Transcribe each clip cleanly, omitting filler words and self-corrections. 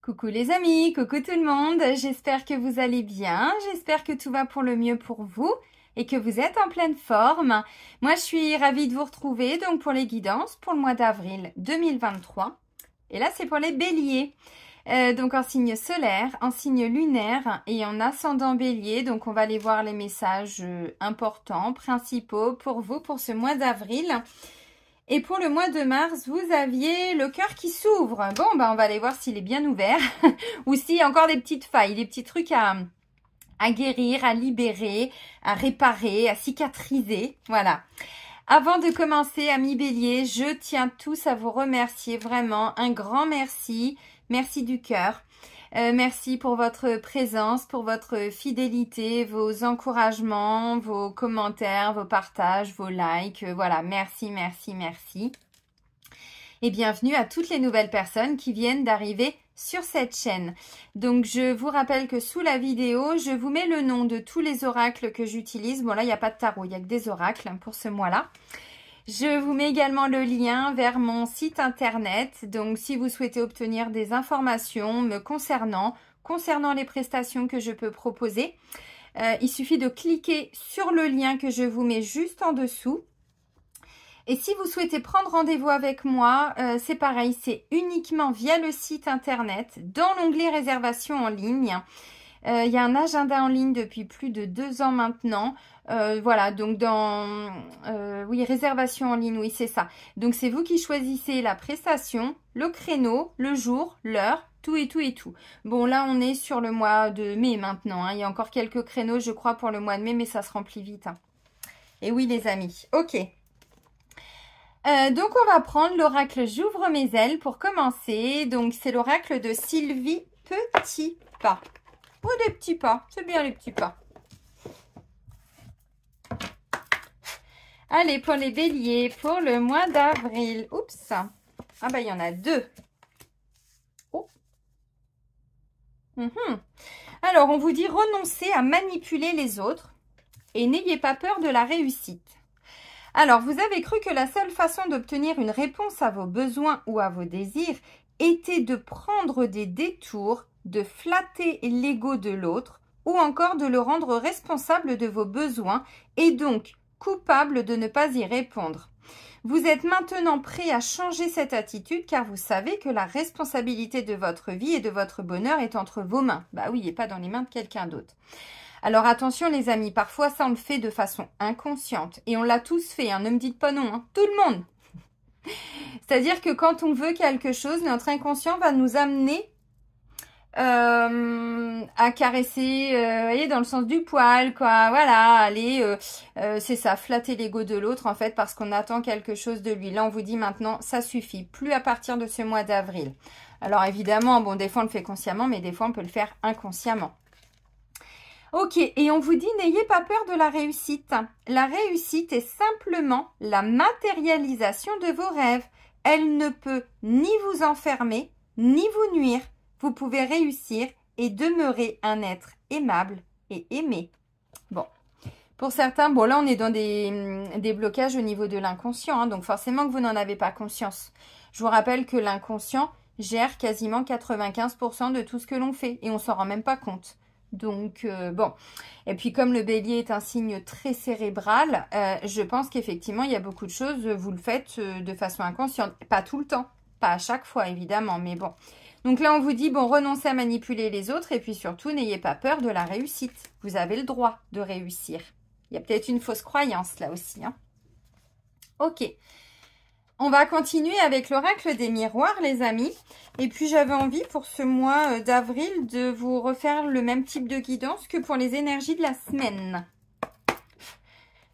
Coucou les amis, coucou tout le monde, j'espère que vous allez bien, j'espère que tout va pour le mieux pour vous et que vous êtes en pleine forme. Moi je suis ravie de vous retrouver donc pour les guidances pour le mois d'avril 2023 et là c'est pour les béliers. Donc en signe solaire, en signe lunaire et en ascendant bélier, donc on va aller voir les messages importants, principaux pour vous pour ce mois d'avril. Et pour le mois de mars, vous aviez le cœur qui s'ouvre. Bon, on va aller voir s'il est bien ouvert ou s'il y a encore des petites failles, des petits trucs à guérir, à libérer, à réparer, à cicatriser. Voilà. Avant de commencer, amis béliers, je tiens tous à vous remercier vraiment. Un grand merci. Merci du cœur. Merci pour votre présence, pour votre fidélité, vos encouragements, vos commentaires, vos partages, vos likes. Voilà, merci, merci, merci. Et bienvenue à toutes les nouvelles personnes qui viennent d'arriver sur cette chaîne. Donc, je vous rappelle que sous la vidéo, je vous mets le nom de tous les oracles que j'utilise. Bon, là, il n'y a pas de tarot, il n'y a que des oracles pour ce mois-là. Je vous mets également le lien vers mon site internet. Donc, si vous souhaitez obtenir des informations me concernant les prestations que je peux proposer, il suffit de cliquer sur le lien que je vous mets juste en dessous. Et si vous souhaitez prendre rendez-vous avec moi, c'est pareil, c'est uniquement via le site internet, dans l'onglet réservation en ligne. Il y a un agenda en ligne depuis plus de 2 ans maintenant. Voilà, donc oui, réservation en ligne, oui, c'est ça. Donc, c'est vous qui choisissez la prestation, le créneau, le jour, l'heure, tout et tout et tout. Bon, là, on est sur le mois de mai maintenant. Hein. Il y a encore quelques créneaux, je crois, pour le mois de mai, mais ça se remplit vite. Hein. Et oui, les amis. Ok. Donc, on va prendre l'oracle J'ouvre mes ailes pour commencer. Donc, c'est l'oracle de Sylvie Petit Pas. Oh, des petits pas. C'est bien les petits pas. Allez, pour les béliers, pour le mois d'avril. Oups. Ah bah, il y en a 2. Oh. Alors, on vous dit renoncer à manipuler les autres et n'ayez pas peur de la réussite. Alors, vous avez cru que la seule façon d'obtenir une réponse à vos besoins ou à vos désirs était de prendre des détours, de flatter l'ego de l'autre ou encore de le rendre responsable de vos besoins et donc coupable de ne pas y répondre. Vous êtes maintenant prêt à changer cette attitude car vous savez que la responsabilité de votre vie et de votre bonheur est entre vos mains. Bah oui, et pas dans les mains de quelqu'un d'autre. Alors attention les amis, parfois ça on le fait de façon inconsciente et on l'a tous fait, hein, ne me dites pas non, hein, tout le monde. C'est-à-dire que quand on veut quelque chose, notre inconscient va nous amener à caresser, dans le sens du poil, quoi, voilà, aller, c'est ça, flatter l'ego de l'autre, en fait, parce qu'on attend quelque chose de lui. Là, on vous dit maintenant, ça suffit, plus à partir de ce mois d'avril. Alors, évidemment, bon, des fois, on le fait consciemment, mais des fois, on peut le faire inconsciemment. Ok, et on vous dit, n'ayez pas peur de la réussite. La réussite est simplement la matérialisation de vos rêves. Elle ne peut ni vous enfermer, ni vous nuire. Vous pouvez réussir et demeurer un être aimable et aimé. Bon, pour certains, bon là on est dans des blocages au niveau de l'inconscient, hein, donc forcément que vous n'en avez pas conscience. Je vous rappelle que l'inconscient gère quasiment 95% de tout ce que l'on fait et on s'en rend même pas compte. Donc bon, et puis comme le bélier est un signe très cérébral, je pense qu'effectivement il y a beaucoup de choses, vous le faites de façon inconsciente. Pas tout le temps, pas à chaque fois évidemment, mais bon. Donc là, on vous dit, bon, renoncez à manipuler les autres et puis surtout, n'ayez pas peur de la réussite. Vous avez le droit de réussir. Il y a peut-être une fausse croyance là aussi. Hein. Ok. On va continuer avec l'oracle des miroirs, les amis. Et puis, j'avais envie pour ce mois d'avril de vous refaire le même type de guidance que pour les énergies de la semaine.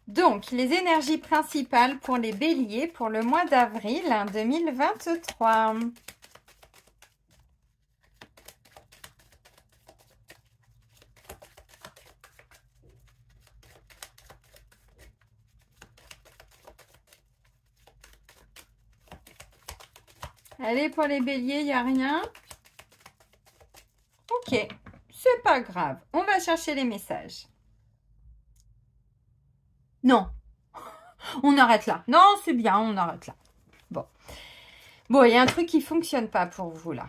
Donc, les énergies principales pour les béliers pour le mois d'avril 2023. Allez, pour les béliers, il n'y a rien. Ok, c'est pas grave. On va chercher les messages. Non, on arrête là. Non, c'est bien, on arrête là. Bon. Bon, il y a un truc qui ne fonctionne pas pour vous, là.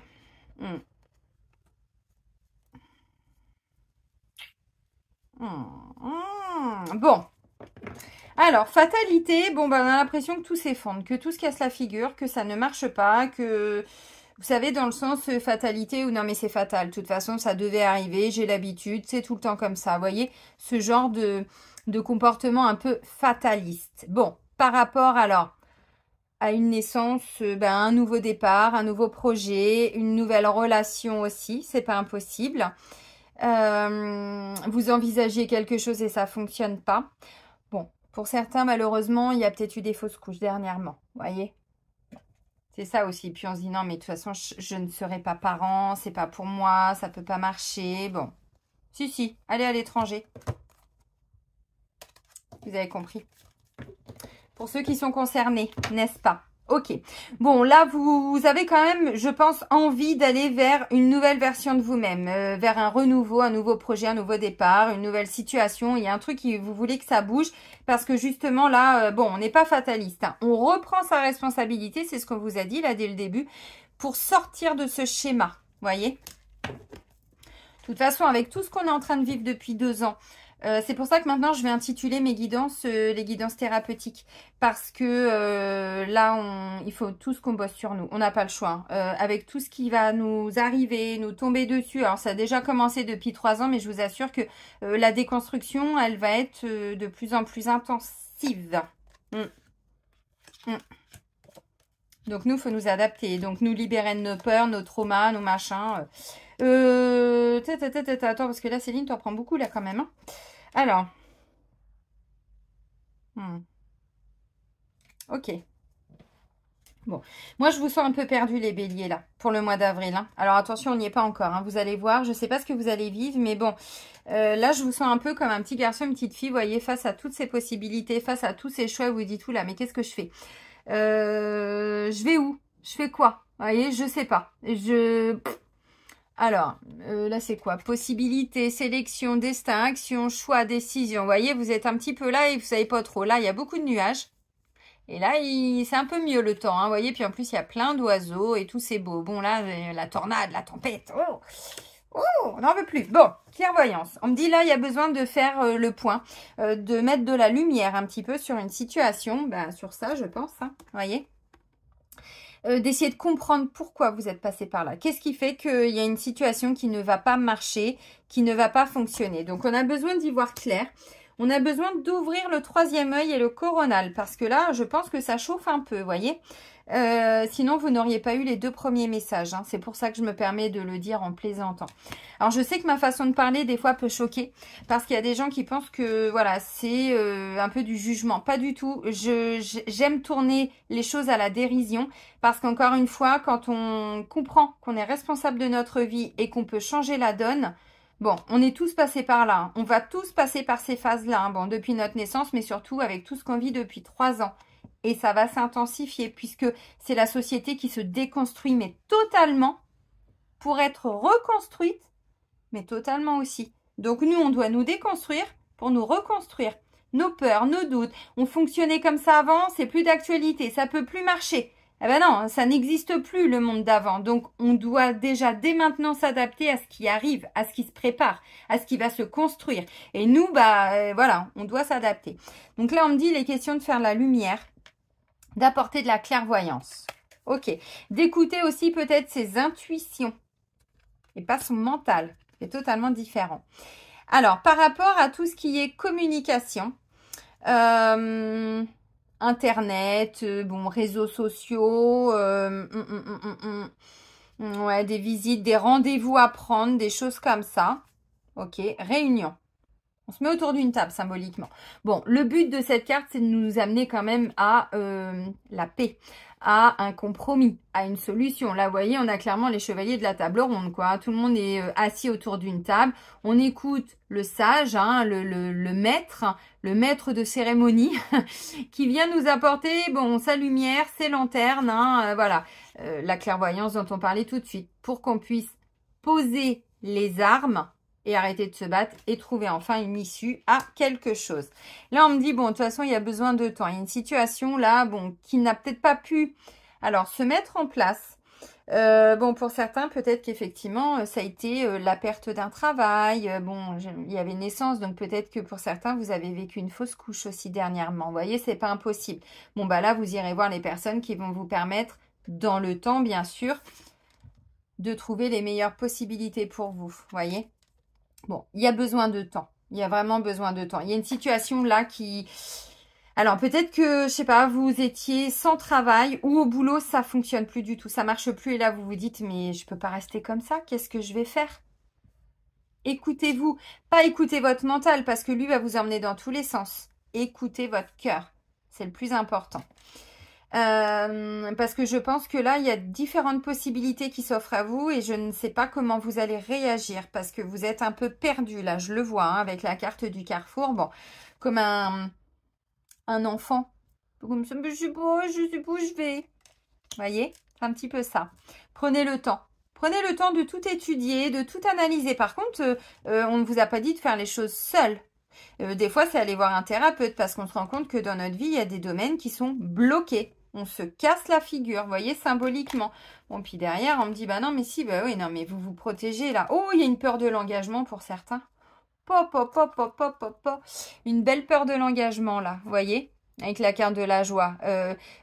Bon. Alors, fatalité, bon, ben, on a l'impression que tout s'effondre, que tout se casse la figure, que ça ne marche pas, que... Vous savez, dans le sens fatalité ou non, mais c'est fatal. De toute façon, ça devait arriver, j'ai l'habitude, c'est tout le temps comme ça. Vous voyez, ce genre de comportement un peu fataliste. Bon, par rapport alors à une naissance, un nouveau départ, un nouveau projet, une nouvelle relation aussi, c'est pas impossible. Vous envisagez quelque chose et ça fonctionne pas. Bon, pour certains, malheureusement, il y a peut-être eu des fausses couches dernièrement, vous voyez. C'est ça aussi. Puis on se dit, non, mais de toute façon, je ne serai pas parent, c'est pas pour moi, ça peut pas marcher. Bon, si, allez à l'étranger. Vous avez compris. Pour ceux qui sont concernés, n'est-ce pas? Ok. Bon, là, vous avez quand même, je pense, envie d'aller vers une nouvelle version de vous-même, vers un renouveau, un nouveau projet, un nouveau départ, une nouvelle situation. Il y a un truc qui vous voulez que ça bouge parce que justement, là, bon, on n'est pas fataliste, hein. On reprend sa responsabilité, c'est ce qu'on vous a dit là dès le début, pour sortir de ce schéma, voyez? De toute façon, avec tout ce qu'on est en train de vivre depuis 2 ans, c'est pour ça que maintenant, je vais intituler mes guidances, les guidances thérapeutiques. Parce que là, il faut tous qu'on bosse sur nous. On n'a pas le choix. Avec tout ce qui va nous arriver, nous tomber dessus. Alors, ça a déjà commencé depuis 3 ans, mais je vous assure que la déconstruction, elle va être de plus en plus intensive. Donc, nous, il faut nous adapter. Donc, nous libérer de nos peurs, nos traumas, nos machins. Attends, parce que là, Céline, t'en prends beaucoup, là, quand même, hein. Alors, ok. Bon, moi je vous sens un peu perdu les béliers là, pour le mois d'avril, hein. Alors attention, on n'y est pas encore, hein. Vous allez voir, je ne sais pas ce que vous allez vivre, mais bon, là je vous sens un peu comme un petit garçon, une petite fille, vous voyez, face à toutes ces possibilités, face à tous ces choix, vous vous dites, oula, mais qu'est-ce que je fais? Je vais où? Je fais quoi? Vous voyez, je sais pas. Alors, là, c'est quoi? Possibilité, sélection, destin, action, choix, décision. Vous voyez, vous êtes un petit peu là et vous savez pas trop. Là, il y a beaucoup de nuages. Et là, c'est un peu mieux le temps, hein, vous voyez. Puis en plus, il y a plein d'oiseaux et tout, c'est beau. Bon, là, la tornade, la tempête. Oh, on n'en veut plus. Bon, clairvoyance. On me dit là, il y a besoin de faire le point, de mettre de la lumière un petit peu sur une situation. Ben, sur ça, je pense, hein, vous voyez. D'essayer de comprendre pourquoi vous êtes passé par là. Qu'est-ce qui fait qu'il y a une situation qui ne va pas marcher, qui ne va pas fonctionner. Donc, on a besoin d'y voir clair. On a besoin d'ouvrir le 3e œil et le coronal. Parce que là, je pense que ça chauffe un peu, vous voyez. Sinon, vous n'auriez pas eu les 2 premiers messages, hein. C'est pour ça que je me permets de le dire en plaisantant. Alors, je sais que ma façon de parler, des fois, peut choquer. Parce qu'il y a des gens qui pensent que, voilà, c'est un peu du jugement. Pas du tout. J'aime tourner les choses à la dérision. Parce qu'encore une fois, quand on comprend qu'on est responsable de notre vie et qu'on peut changer la donne, bon, on est tous passés par là, hein. On va tous passer par ces phases-là, hein. Bon, depuis notre naissance, mais surtout avec tout ce qu'on vit depuis 3 ans. Et ça va s'intensifier puisque c'est la société qui se déconstruit, mais totalement, pour être reconstruite, mais totalement aussi. Donc nous, on doit nous déconstruire pour nous reconstruire. Nos peurs, nos doutes, on fonctionnait comme ça avant, c'est plus d'actualité, ça peut plus marcher. Eh ben non, ça n'existe plus le monde d'avant. Donc on doit déjà dès maintenant s'adapter à ce qui arrive, à ce qui se prépare, à ce qui va se construire. Et nous, voilà, on doit s'adapter. Donc là, on me dit, il est question de faire la lumière, d'apporter de la clairvoyance. Ok. D'écouter aussi peut-être ses intuitions et pas son mental. C'est totalement différent. Alors, par rapport à tout ce qui est communication, Internet, bon, réseaux sociaux, ouais, des visites, des rendez-vous à prendre, des choses comme ça. Ok. Réunion. On se met autour d'une table symboliquement. Bon, le but de cette carte, c'est de nous amener quand même à la paix, à un compromis, à une solution. Là, vous voyez, on a clairement les chevaliers de la table ronde, quoi. Tout le monde est assis autour d'une table. On écoute le sage, hein, le maître de cérémonie qui vient nous apporter, bon, sa lumière, ses lanternes, hein, voilà. La clairvoyance dont on parlait tout de suite, pour qu'on puisse poser les armes et arrêter de se battre et trouver enfin une issue à quelque chose. Là, on me dit, bon, de toute façon, il y a besoin de temps. Il y a une situation là, bon, qui n'a peut-être pas pu, alors, se mettre en place. Bon, pour certains, peut-être qu'effectivement, ça a été la perte d'un travail. Bon, il y avait naissance, donc peut-être que pour certains, vous avez vécu une fausse couche aussi dernièrement. Vous voyez, c'est pas impossible. Bon, bah là, vous irez voir les personnes qui vont vous permettre, dans le temps, bien sûr, de trouver les meilleures possibilités pour vous. Vous voyez? Bon, il y a besoin de temps. Il y a vraiment besoin de temps. Il y a une situation là qui... Alors peut-être que, je sais pas, vous étiez sans travail ou au boulot, ça fonctionne plus du tout, ça marche plus et là vous vous dites mais je peux pas rester comme ça, qu'est-ce que je vais faire? Écoutez-vous, pas écoutez votre mental parce que lui va vous emmener dans tous les sens. Écoutez votre cœur, c'est le plus important. Parce que je pense que là, il y a différentes possibilités qui s'offrent à vous et je ne sais pas comment vous allez réagir parce que vous êtes un peu perdu là, je le vois hein, avec la carte du carrefour. Bon, comme un enfant. Comme ça, je sais pas où je vais. Vous voyez, c'est un petit peu ça. Prenez le temps. Prenez le temps de tout étudier, de tout analyser. Par contre, on ne vous a pas dit de faire les choses seul. Des fois, c'est aller voir un thérapeute parce qu'on se rend compte que dans notre vie, il y a des domaines qui sont bloqués. On se casse la figure, vous voyez, symboliquement. Bon, puis derrière, on me dit, bah non, mais si, bah oui, non, mais vous vous protégez là. Oh, il y a une peur de l'engagement pour certains. Pop, pop, pop, pop, pop, pop, pop. Une belle peur de l'engagement là, vous voyez, avec la carte de la joie.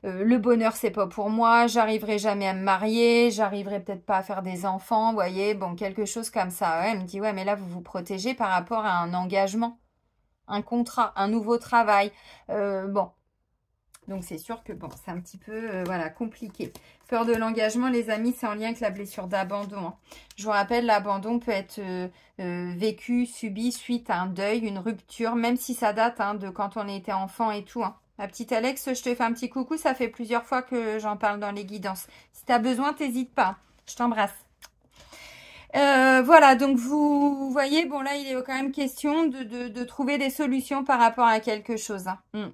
Le bonheur, c'est pas pour moi, j'arriverai jamais à me marier, j'arriverai peut-être pas à faire des enfants, vous voyez, bon, quelque chose comme ça. Ouais, elle me dit, ouais, mais là, vous vous protégez par rapport à un engagement, un contrat, un nouveau travail. Bon, donc c'est sûr que bon, c'est un petit peu voilà, compliqué. Peur de l'engagement, les amis, c'est en lien avec la blessure d'abandon. Hein. Je vous rappelle, l'abandon peut être vécu, subi suite à un deuil, une rupture, même si ça date hein, de quand on était enfant et tout. Hein. Ma petite Alex, je te fais un petit coucou, ça fait plusieurs fois que j'en parle dans les guidances. Si tu as besoin, t'hésites pas. Je t'embrasse. Voilà, donc vous voyez, bon là, il est quand même question de trouver des solutions par rapport à quelque chose. Hein.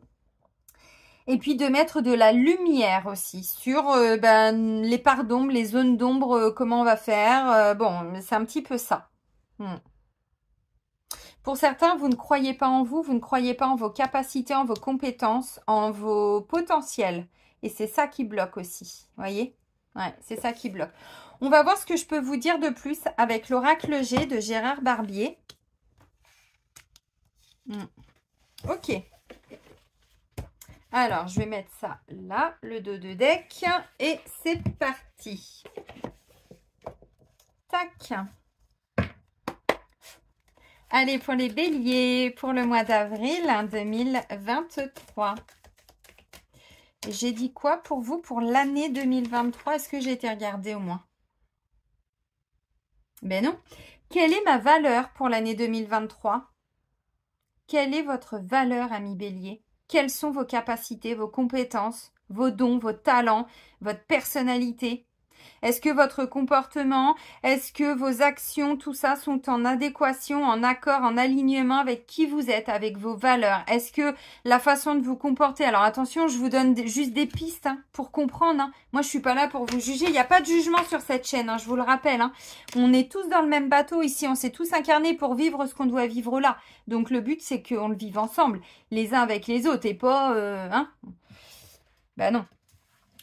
Et puis de mettre de la lumière aussi sur les parts d'ombre, les zones d'ombre, comment on va faire. Bon, c'est un petit peu ça. Pour certains, vous ne croyez pas en vous, vous ne croyez pas en vos capacités, en vos compétences, en vos potentiels. Et c'est ça qui bloque aussi, voyez? Ouais, c'est ça qui bloque. On va voir ce que je peux vous dire de plus avec l'oracle G de Gérard Barbier. Ok. Alors, je vais mettre ça là, le dos de deck, et c'est parti. Tac. Allez, pour les béliers, pour le mois d'avril 2023. J'ai dit quoi pour vous pour l'année 2023? Est-ce que j'ai été regardée au moins? Ben non. Quelle est ma valeur pour l'année 2023? Quelle est votre valeur, ami bélier? Quelles sont vos capacités, vos compétences, vos dons, vos talents, votre personnalité? Est-ce que votre comportement, est-ce que vos actions, tout ça sont en adéquation, en accord, en alignement avec qui vous êtes, avec vos valeurs? Est-ce que la façon de vous comporter, alors attention, je vous donne juste des pistes hein, pour comprendre. Hein. Moi, je suis pas là pour vous juger. Il n'y a pas de jugement sur cette chaîne, hein, je vous le rappelle. Hein. On est tous dans le même bateau ici. On s'est tous incarnés pour vivre ce qu'on doit vivre là. Donc, le but, c'est qu'on le vive ensemble, les uns avec les autres et pas... hein. Ben non.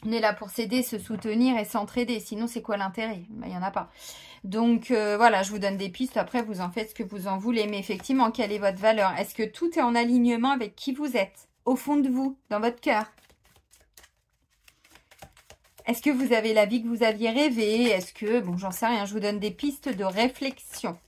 On est là pour s'aider, se soutenir et s'entraider. Sinon, c'est quoi l'intérêt? Il n'y en a pas. Donc, voilà, je vous donne des pistes. Après, vous en faites ce que vous en voulez. Mais effectivement, quelle est votre valeur? Est-ce que tout est en alignement avec qui vous êtes? Au fond de vous, dans votre cœur? Est-ce que vous avez la vie que vous aviez rêvé? Est-ce que... Bon, j'en sais rien. Je vous donne des pistes de réflexion.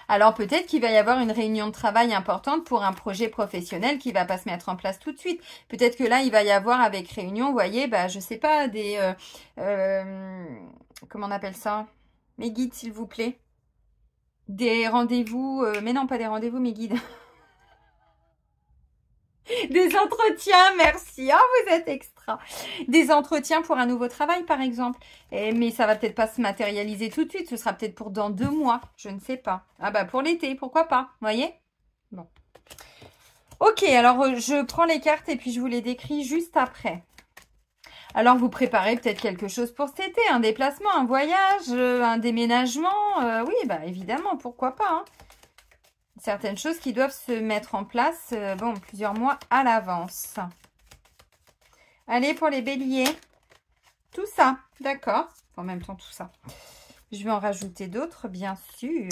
Alors peut-être qu'il va y avoir une réunion de travail importante pour un projet professionnel qui ne va pas se mettre en place tout de suite. Peut-être que là, il va y avoir avec réunion, vous voyez, bah, je sais pas, des... comment on appelle ça? Mes guides, s'il vous plaît. Des rendez-vous... mais non, pas des rendez-vous, mes guides. Des entretiens, merci. Ah, vous êtes extra. Des entretiens pour un nouveau travail, par exemple. Mais ça va peut-être pas se matérialiser tout de suite. Ce sera peut-être pour dans 2 mois. Je ne sais pas. Ah bah, pour l'été, pourquoi pas. Vous voyez? Bon. Ok, alors je prends les cartes et puis je vous les décris juste après. Alors, vous préparez peut-être quelque chose pour cet été. Un déplacement, un voyage, un déménagement. Oui, bah évidemment, pourquoi pas, hein. Certaines choses qui doivent se mettre en place, bon, plusieurs mois à l'avance. Allez, pour les béliers. Tout ça, d'accord. En même temps, tout ça. Je vais en rajouter d'autres, bien sûr.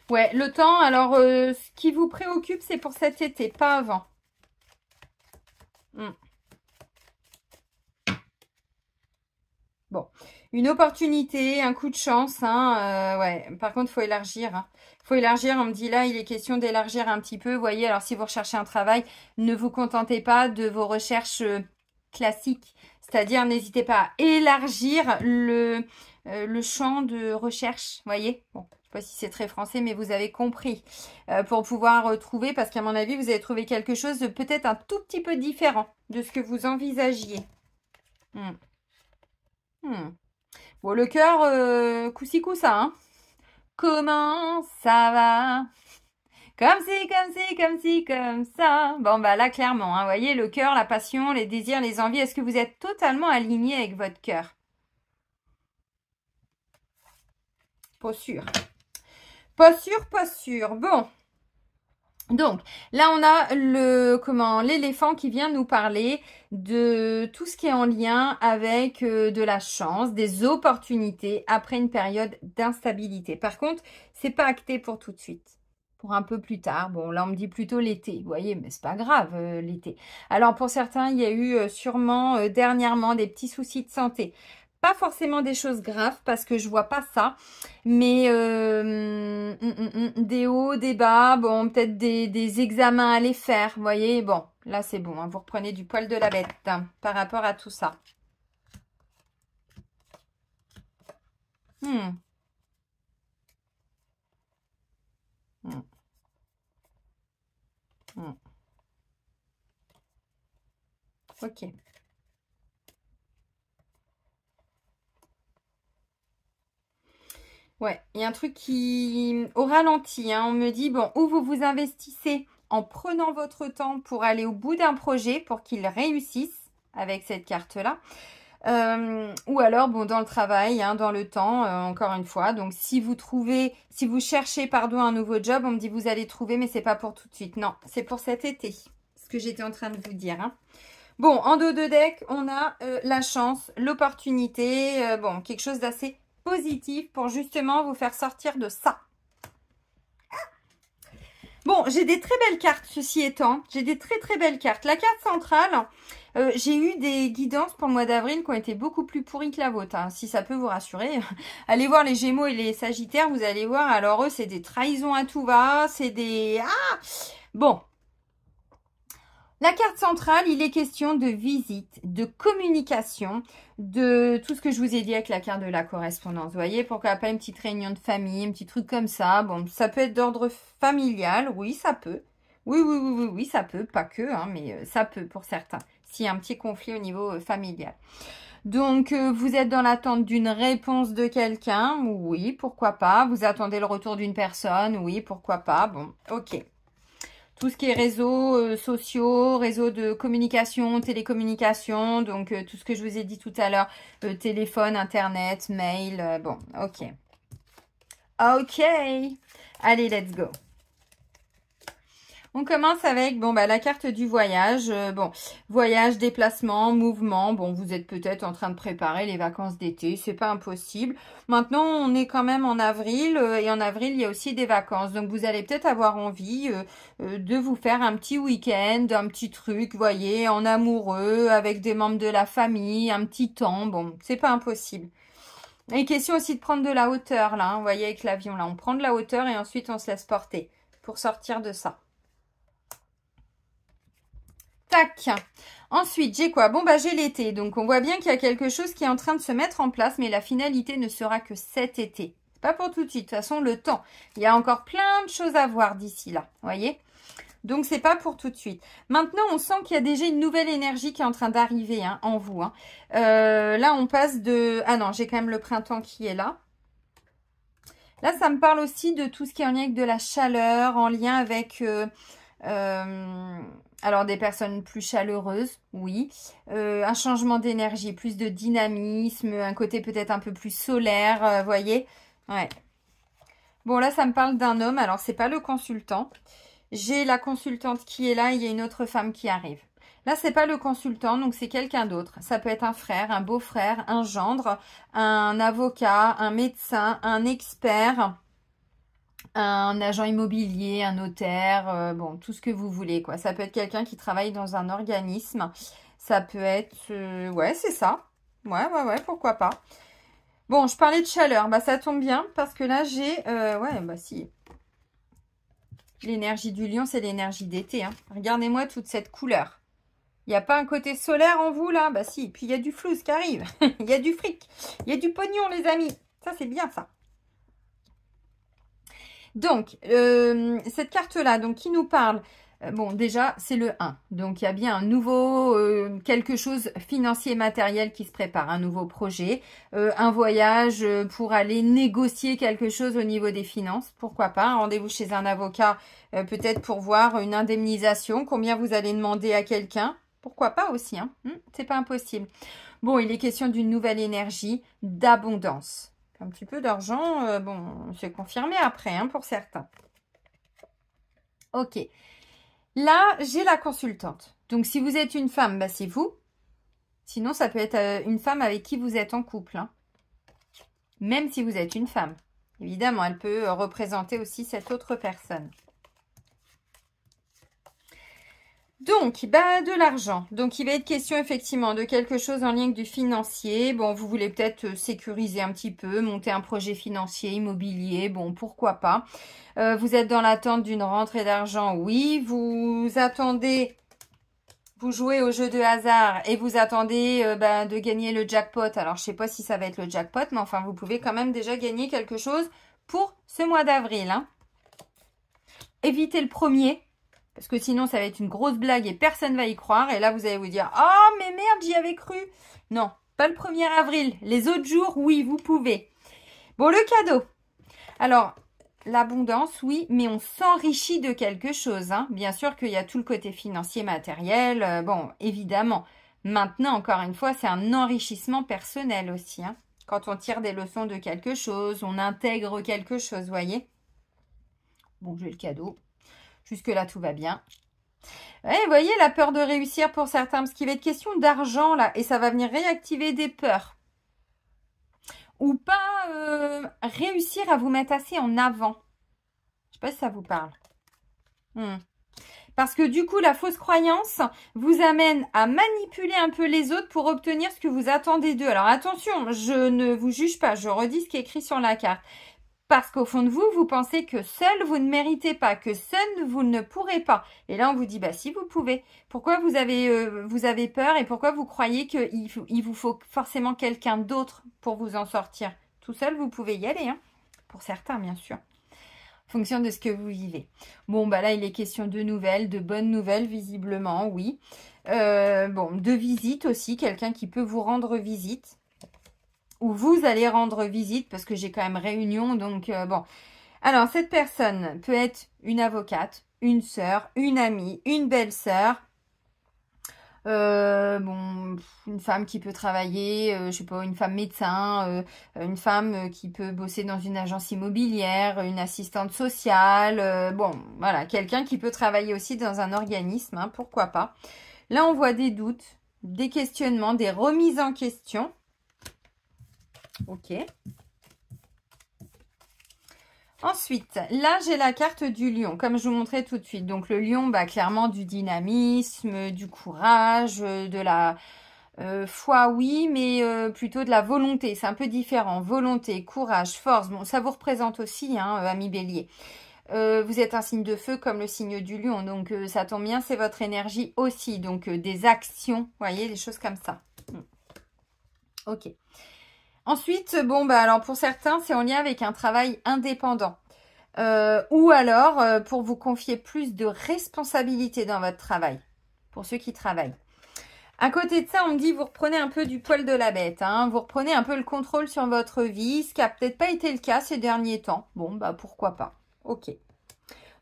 Ouais, le temps, alors, ce qui vous préoccupe, c'est pour cet été, pas avant. Bon, une opportunité, un coup de chance, hein, ouais. Par contre, il faut élargir, hein. Faut élargir, on me dit là, il est question d'élargir un petit peu. Vous voyez, alors si vous recherchez un travail, ne vous contentez pas de vos recherches classiques. C'est-à-dire, n'hésitez pas à élargir le champ de recherche, vous voyez. Bon, je sais pas si c'est très français, mais vous avez compris. Pour pouvoir trouver, parce qu'à mon avis, vous avez trouvé quelque chose de peut-être un tout petit peu différent de ce que vous envisagiez. Bon, le cœur, coup-ci, coup-ça, hein. Comment ça va? Comme si, comme si, comme si, comme ça. Bon, bah là, clairement, hein, vous voyez, le cœur, la passion, les désirs, les envies, est-ce que vous êtes totalement aligné avec votre cœur? Pas sûr. Pas sûr, pas sûr. Bon. Donc, là, on a l'éléphant qui vient nous parler de tout ce qui est en lien avec de la chance, des opportunités après une période d'instabilité. Par contre, c'est pas acté pour tout de suite. Pour un peu plus tard. Bon, là, on me dit plutôt l'été. Vous voyez, mais c'est pas grave, l'été. Alors, pour certains, il y a eu sûrement dernièrement des petits soucis de santé. Pas forcément des choses graves parce que je vois pas ça, mais des hauts, des bas, bon, peut-être des examens à aller faire, vous voyez. Bon, là c'est bon, hein, vous reprenez du poil de la bête hein, par rapport à tout ça. Hmm. Hmm. Hmm. Ok. Ouais, il y a un truc qui, au ralenti, hein, on me dit, bon, où vous vous investissez en prenant votre temps pour aller au bout d'un projet, pour qu'il réussisse avec cette carte-là. Ou alors, bon, dans le travail, hein, dans le temps, encore une fois. Donc, si vous cherchez, pardon, un nouveau job, on me dit, vous allez trouver, mais c'est pas pour tout de suite. Non, c'est pour cet été. Ce que j'étais en train de vous dire, hein. Bon, en dos de deck, on a la chance, l'opportunité, bon, quelque chose d'assez positif pour justement vous faire sortir de ça. Bon, j'ai des très belles cartes, ceci étant. J'ai des très très belles cartes. La carte centrale, j'ai eu des guidances pour le mois d'avril qui ont été beaucoup plus pourries que la vôtre. Hein, si ça peut vous rassurer. Allez voir les Gémeaux et les Sagittaires, vous allez voir. Alors eux, c'est des trahisons à tout va. C'est des... Ah! Bon. La carte centrale, il est question de visite, de communication, de tout ce que je vous ai dit avec la carte de la correspondance. Vous voyez, pourquoi pas une petite réunion de famille, un petit truc comme ça. Bon, ça peut être d'ordre familial, oui, ça peut. Oui, ça peut, pas que, hein, mais ça peut pour certains, s'il y a un petit conflit au niveau familial. Donc, vous êtes dans l'attente d'une réponse de quelqu'un, oui, pourquoi pas. Vous attendez le retour d'une personne, oui, pourquoi pas. Bon, ok. Tout ce qui est réseaux sociaux, réseaux de communication, télécommunication, donc tout ce que je vous ai dit tout à l'heure, téléphone, internet, mail, bon, ok. Ok, allez, let's go. On commence avec bon bah la carte du voyage. Bon, voyage, déplacement, mouvement. Bon, vous êtes peut-être en train de préparer les vacances d'été, c'est pas impossible. Maintenant, on est quand même en avril et en avril, il y a aussi des vacances. Donc, vous allez peut-être avoir envie de vous faire un petit week-end, un petit truc, vous voyez, en amoureux, avec des membres de la famille, un petit temps. Bon, c'est pas impossible. Et question aussi de prendre de la hauteur, là, hein, vous voyez, avec l'avion, là. On prend de la hauteur et ensuite, on se laisse porter pour sortir de ça. Tac. Ensuite, j'ai quoi? Bon, bah, j'ai l'été. Donc, on voit bien qu'il y a quelque chose qui est en train de se mettre en place, mais la finalité ne sera que cet été. Pas pour tout de suite. De toute façon, le temps. Il y a encore plein de choses à voir d'ici là. Vous voyez? Donc, c'est pas pour tout de suite. Maintenant, on sent qu'il y a déjà une nouvelle énergie qui est en train d'arriver hein, en vous. Hein. Là, on passe de... Ah non, j'ai quand même le printemps qui est là. Là, ça me parle aussi de tout ce qui est en lien avec de la chaleur, en lien avec... Alors, des personnes plus chaleureuses, oui. Un changement d'énergie, plus de dynamisme, un côté peut-être un peu plus solaire, voyez? Ouais. Bon, là, ça me parle d'un homme. Alors, c'est pas le consultant. J'ai la consultante qui est là. Il y a une autre femme qui arrive. Là, c'est pas le consultant, donc c'est quelqu'un d'autre. Ça peut être un frère, un beau-frère, un gendre, un avocat, un médecin, un expert, un agent immobilier, un notaire, bon, tout ce que vous voulez, quoi. Ça peut être quelqu'un qui travaille dans un organisme. Ça peut être... ouais, c'est ça. Ouais, pourquoi pas. Bon, je parlais de chaleur. Bah, ça tombe bien parce que là, j'ai... ouais, bah si. L'énergie du lion, c'est l'énergie d'été. Hein. Regardez-moi toute cette couleur. Il n'y a pas un côté solaire en vous, là? Bah si. Puis, il y a du flouze qui arrive. Il y a du fric. Il y a du pognon, les amis. Ça, c'est bien, ça. Donc, cette carte-là, donc qui nous parle, bon, déjà, c'est le 1. Donc, il y a bien un nouveau, quelque chose financier matériel qui se prépare, un nouveau projet, un voyage pour aller négocier quelque chose au niveau des finances, pourquoi pas, un rendez-vous chez un avocat, peut-être pour voir une indemnisation, combien vous allez demander à quelqu'un, pourquoi pas aussi, hein, c'est pas impossible. Bon, il est question d'une nouvelle énergie, d'abondance. Un petit peu d'argent, bon, c'est confirmé après, hein, pour certains. Ok. Là, j'ai la consultante. Donc, si vous êtes une femme, bah, c'est vous. Sinon, ça peut être une femme avec qui vous êtes en couple. Hein. Même si vous êtes une femme. Évidemment, elle peut représenter aussi cette autre personne. Donc, bah, de l'argent. Donc, il va être question effectivement de quelque chose en lien avec du financier. Bon, vous voulez peut-être sécuriser un petit peu, monter un projet financier, immobilier. Bon, pourquoi pas. Vous êtes dans l'attente d'une rentrée d'argent, oui. Vous attendez, vous jouez au jeu de hasard et vous attendez de gagner le jackpot. Alors, je sais pas si ça va être le jackpot, mais enfin, vous pouvez quand même déjà gagner quelque chose pour ce mois d'avril. Hein. Évitez le premier. Parce que sinon, ça va être une grosse blague et personne ne va y croire. Et là, vous allez vous dire, « Oh, mais merde, j'y avais cru !» Non, pas le 1er avril. Les autres jours, oui, vous pouvez. Bon, le cadeau. Alors, l'abondance, oui, mais on s'enrichit de quelque chose. Hein. Bien sûr qu'il y a tout le côté financier, matériel. Bon, évidemment. Maintenant, encore une fois, c'est un enrichissement personnel aussi. Hein. Quand on tire des leçons de quelque chose, on intègre quelque chose, vous voyez. Bon, j'ai le cadeau. Jusque-là, tout va bien. Ouais, vous voyez, la peur de réussir pour certains, parce qu'il va être question d'argent, là, et ça va venir réactiver des peurs. Ou pas réussir à vous mettre assez en avant. Je sais pas si ça vous parle. Parce que du coup, la fausse croyance vous amène à manipuler un peu les autres pour obtenir ce que vous attendez d'eux. Alors attention, je ne vous juge pas, je redis ce qui est écrit sur la carte. Parce qu'au fond de vous, vous pensez que seul vous ne méritez pas, que seul vous ne pourrez pas. Et là, on vous dit, bah si vous pouvez. Pourquoi vous avez peur et pourquoi vous croyez qu'il vous faut forcément quelqu'un d'autre pour vous en sortir? Tout seul, vous pouvez y aller, hein. Pour certains, bien sûr. En fonction de ce que vous vivez. Bon, bah là, il est question de nouvelles, de bonnes nouvelles, visiblement, oui. Bon, de visite aussi, quelqu'un qui peut vous rendre visite. Ou vous allez rendre visite, parce que j'ai quand même réunion, donc bon. Alors, cette personne peut être une avocate, une sœur, une amie, une belle-sœur. Bon, une femme qui peut travailler, je sais pas, une femme médecin, une femme qui peut bosser dans une agence immobilière, une assistante sociale, bon, voilà, quelqu'un qui peut travailler aussi dans un organisme, hein, pourquoi pas. Là, on voit des doutes, des questionnements, des remises en question. Ok. Ensuite, là, j'ai la carte du lion, comme je vous montrais tout de suite. Donc, le lion, bah, clairement, du dynamisme, du courage, de la foi, oui, mais plutôt de la volonté. C'est un peu différent. Volonté, courage, force. Bon, ça vous représente aussi, hein, ami Bélier. Vous êtes un signe de feu comme le signe du lion. Donc, ça tombe bien, c'est votre énergie aussi. Donc, des actions, vous voyez, des choses comme ça. Ok. Ensuite, bon, bah alors pour certains, c'est en lien avec un travail indépendant. Ou alors, pour vous confier plus de responsabilités dans votre travail. Pour ceux qui travaillent. À côté de ça, on me dit, vous reprenez un peu du poil de la bête. Hein, vous reprenez un peu le contrôle sur votre vie, ce qui n'a peut-être pas été le cas ces derniers temps. Bon, bah pourquoi pas. Ok.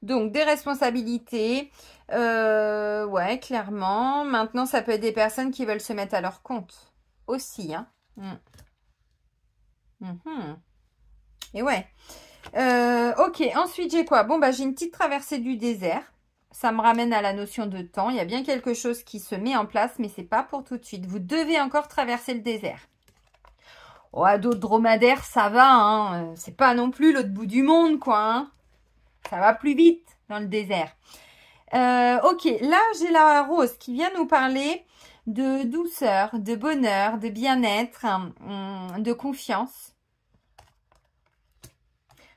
Donc, des responsabilités, ouais, clairement. Maintenant, ça peut être des personnes qui veulent se mettre à leur compte aussi, hein. Mhm. Et ouais. Ok, ensuite, j'ai quoi? Bon, bah, j'ai une petite traversée du désert. Ça me ramène à la notion de temps. Il y a bien quelque chose qui se met en place, mais c'est pas pour tout de suite. Vous devez encore traverser le désert. Oh, à d'autres dromadaires, ça va, hein. C'est pas non plus l'autre bout du monde, quoi, hein. Ça va plus vite dans le désert. Ok, là, j'ai la rose qui vient nous parler de douceur, de bonheur, de bien-être, de confiance.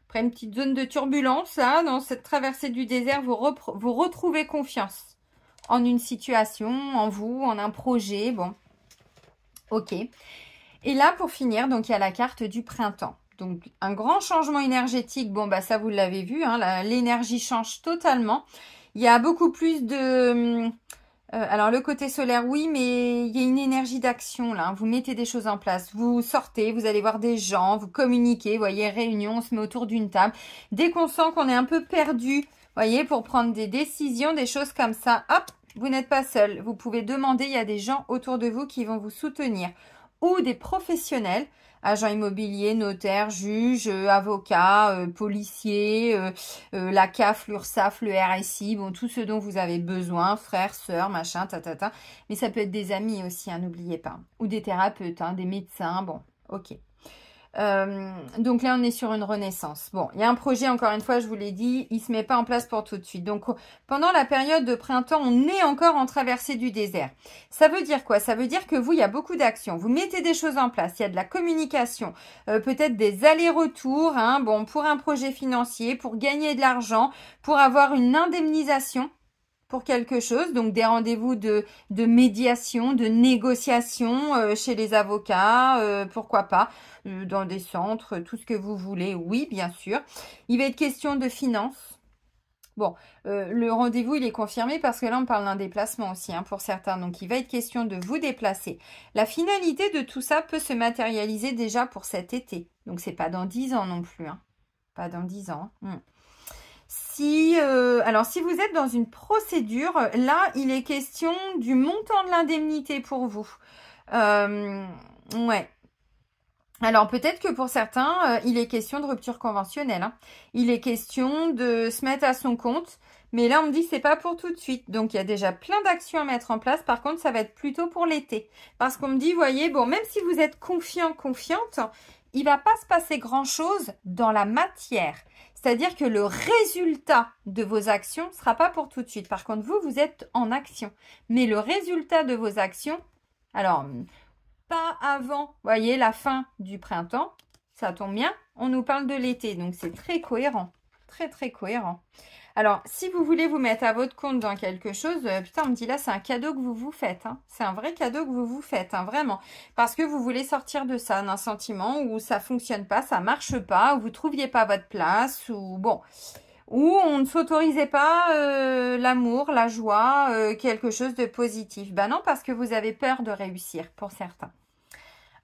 Après une petite zone de turbulence, là, dans cette traversée du désert, vous retrouvez confiance en une situation, en vous, en un projet. Bon, ok. Et là, pour finir, donc il y a la carte du printemps. Donc, un grand changement énergétique. Bon, bah ça, vous l'avez vu, hein, l'énergie change totalement. Il y a beaucoup plus de... alors, le côté solaire, oui, mais il y a une énergie d'action, là. Vous mettez des choses en place. Vous sortez, vous allez voir des gens, vous communiquez. Vous voyez, réunion, on se met autour d'une table. Dès qu'on sent qu'on est un peu perdu, vous voyez, pour prendre des décisions, des choses comme ça, hop, vous n'êtes pas seul. Vous pouvez demander, il y a des gens autour de vous qui vont vous soutenir. Ou des professionnels, agents immobiliers, notaires, juges, avocats, policiers, la CAF, l'URSSAF, le RSI, bon, tout ce dont vous avez besoin, frères, sœurs, machin, tatata. Mais ça peut être des amis aussi, hein, n'oubliez pas. Ou des thérapeutes, hein, des médecins, bon, ok. Donc là, on est sur une renaissance. Bon, il y a un projet, encore une fois, je vous l'ai dit, il ne se met pas en place pour tout de suite. Donc, pendant la période de printemps, on est encore en traversée du désert. Ça veut dire quoi? Ça veut dire que vous, il y a beaucoup d'actions. Vous mettez des choses en place. Il y a de la communication, peut-être des allers-retours, hein, bon, pour un projet financier, pour gagner de l'argent, pour avoir une indemnisation pour quelque chose, donc des rendez-vous de médiation, de négociation chez les avocats, pourquoi pas, dans des centres, tout ce que vous voulez, oui, bien sûr. Il va être question de finances. Bon, le rendez-vous, il est confirmé parce que là, on parle d'un déplacement aussi, hein, pour certains. Donc, il va être question de vous déplacer. La finalité de tout ça peut se matérialiser déjà pour cet été. Donc, c'est pas dans 10 ans non plus, hein. Pas dans 10 ans. Alors, si vous êtes dans une procédure, là, il est question du montant de l'indemnité pour vous. Ouais. Alors, peut-être que pour certains, il est question de rupture conventionnelle, hein. Il est question de se mettre à son compte. Mais là, on me dit que c'est pas pour tout de suite. Donc, il y a déjà plein d'actions à mettre en place. Par contre, ça va être plutôt pour l'été. Parce qu'on me dit, voyez, bon, même si vous êtes confiant, confiante, il va pas se passer grand-chose dans la matière. C'est-à-dire que le résultat de vos actions ne sera pas pour tout de suite. Par contre, vous êtes en action. Mais le résultat de vos actions, alors, pas avant, voyez, la fin du printemps, ça tombe bien, on nous parle de l'été. Donc, c'est très cohérent. Très, très cohérent. Alors, si vous voulez vous mettre à votre compte dans quelque chose, putain, on me dit là, c'est un cadeau que vous vous faites, hein. C'est un vrai cadeau que vous vous faites, hein, vraiment. Parce que vous voulez sortir de ça, d'un sentiment où ça fonctionne pas, ça marche pas, où vous trouviez pas votre place, ou bon, où on ne s'autorisait pas l'amour, la joie, quelque chose de positif. Ben non, parce que vous avez peur de réussir, pour certains.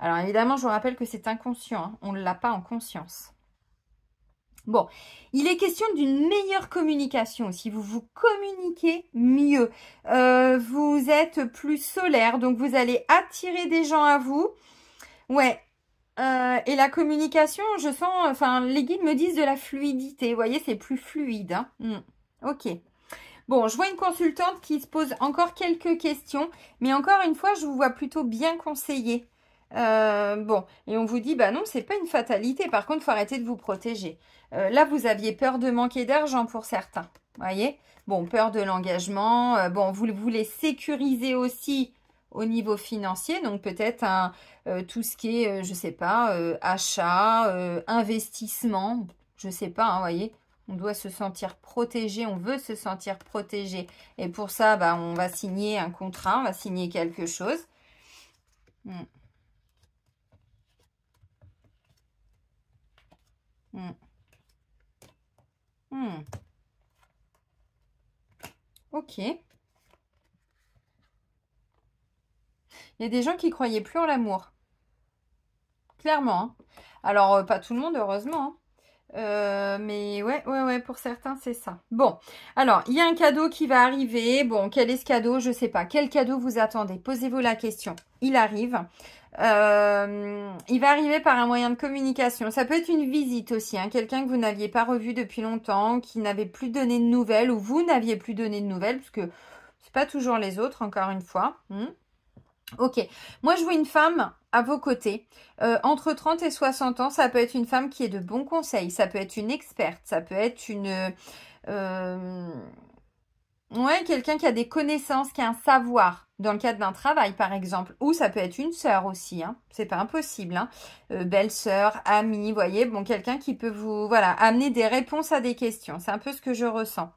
Alors, évidemment, je vous rappelle que c'est inconscient, hein. On ne l'a pas en conscience. Bon, il est question d'une meilleure communication aussi. Vous vous communiquez mieux. Vous êtes plus solaire, donc vous allez attirer des gens à vous. Ouais. Et la communication, je sens, enfin, les guides me disent de la fluidité. Vous voyez, c'est plus fluide, hein. Ok. Bon, je vois une consultante qui se pose encore quelques questions, mais encore une fois, je vous vois plutôt bien conseillée. Bon, et on vous dit, bah non, c'est pas une fatalité. Par contre, il faut arrêter de vous protéger. Là, vous aviez peur de manquer d'argent pour certains. Voyez? Bon, peur de l'engagement. Bon, vous voulez sécuriser aussi au niveau financier. Donc, peut-être tout ce qui est, je sais pas, achat, investissement. Je sais pas, hein, voyez? On doit se sentir protégé. On veut se sentir protégé. Et pour ça, bah, on va signer un contrat. On va signer quelque chose. Ok. Il y a des gens qui croyaient plus en l'amour. Clairement, hein. Alors, pas tout le monde, heureusement, Mais ouais, pour certains, c'est ça. Bon, alors, il y a un cadeau qui va arriver. Bon, quel est ce cadeau? Je sais pas. Quel cadeau vous attendez? Posez-vous la question. Il arrive. Il va arriver par un moyen de communication. Ça peut être une visite aussi, hein, quelqu'un que vous n'aviez pas revu depuis longtemps, qui n'avait plus donné de nouvelles, ou vous n'aviez plus donné de nouvelles, parce que c'est pas toujours les autres, encore une fois. Ok, moi je vois une femme à vos côtés, entre 30 et 60 ans, ça peut être une femme qui est de bons conseils, ça peut être une experte, ça peut être ouais, quelqu'un qui a des connaissances, qui a un savoir, dans le cadre d'un travail par exemple, ou ça peut être une sœur aussi, hein, c'est pas impossible, hein, belle-sœur, amie, vous voyez, bon, quelqu'un qui peut vous, voilà, amener des réponses à des questions, c'est un peu ce que je ressens.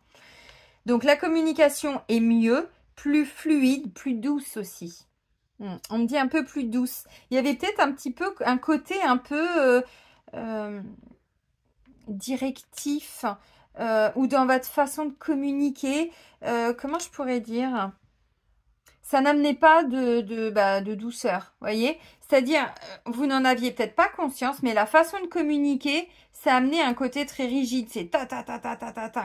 Donc la communication est mieux, plus fluide, plus douce aussi. On me dit un peu plus douce. Il y avait peut-être un petit peu un côté un peu directif ou dans votre façon de communiquer. Comment je pourrais dire? Ça n'amenait pas de douceur, voyez? C'est-à-dire, vous n'en aviez peut-être pas conscience, mais la façon de communiquer, ça amenait un côté très rigide. C'est ta,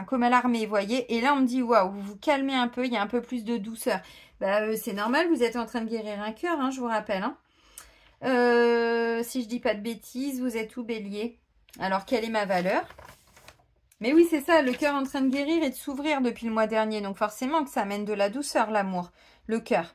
comme à l'armée, voyez? Et là, on me dit, waouh, vous vous calmez un peu, il y a un peu plus de douceur. C'est normal, vous êtes en train de guérir un cœur, hein, je vous rappelle. Hein. Si je dis pas de bêtises, vous êtes où, bélier? Alors, quelle est ma valeur? Mais oui, c'est ça, le cœur en train de guérir et de s'ouvrir depuis le mois dernier. Donc forcément que ça amène de la douceur, l'amour, le cœur.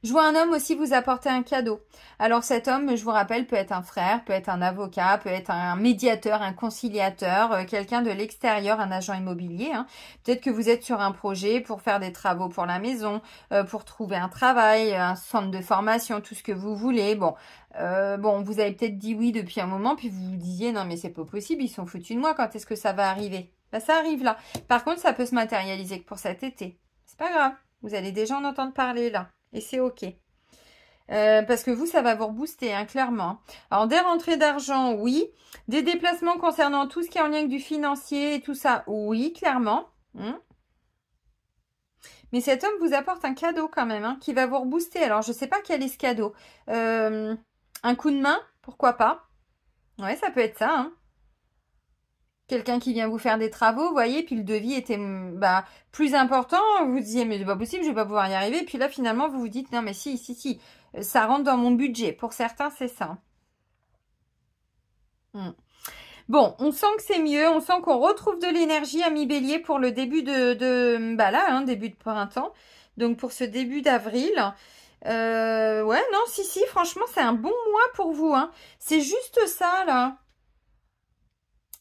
Je vois un homme aussi vous apporter un cadeau. Alors cet homme, je vous rappelle, peut être un frère, peut être un avocat, peut être un médiateur, un conciliateur, quelqu'un de l'extérieur, un agent immobilier. Hein. Peut-être que vous êtes sur un projet pour faire des travaux pour la maison, pour trouver un travail, un centre de formation, tout ce que vous voulez. Bon, vous avez peut-être dit oui depuis un moment, puis vous vous disiez non mais c'est pas possible, ils sont foutus de moi, quand est-ce que ça va arriver? Ça arrive là. Par contre, ça peut se matérialiser que pour cet été. C'est pas grave, vous allez déjà en entendre parler là. Et c'est ok. Parce que vous, ça va vous rebooster, hein, clairement. Alors, des rentrées d'argent, oui. Des déplacements concernant tout ce qui est en lien avec du financier et tout ça, oui, clairement. Mais cet homme vous apporte un cadeau quand même, hein, qui va vous rebooster. Alors, je ne sais pas quel est ce cadeau. Un coup de main, pourquoi pas? Ouais, ça peut être ça, hein. Quelqu'un qui vient vous faire des travaux, vous voyez, puis le devis était plus important, vous disiez mais c'est pas possible, je vais pas pouvoir y arriver, puis là finalement vous vous dites non mais si, ça rentre dans mon budget. Pour certains c'est ça. Bon, on sent que c'est mieux, on sent qu'on retrouve de l'énergie à mi-bélier pour le début début de printemps, donc pour ce début d'avril. Ouais, non, si, franchement c'est un bon mois pour vous, hein. C'est juste ça là.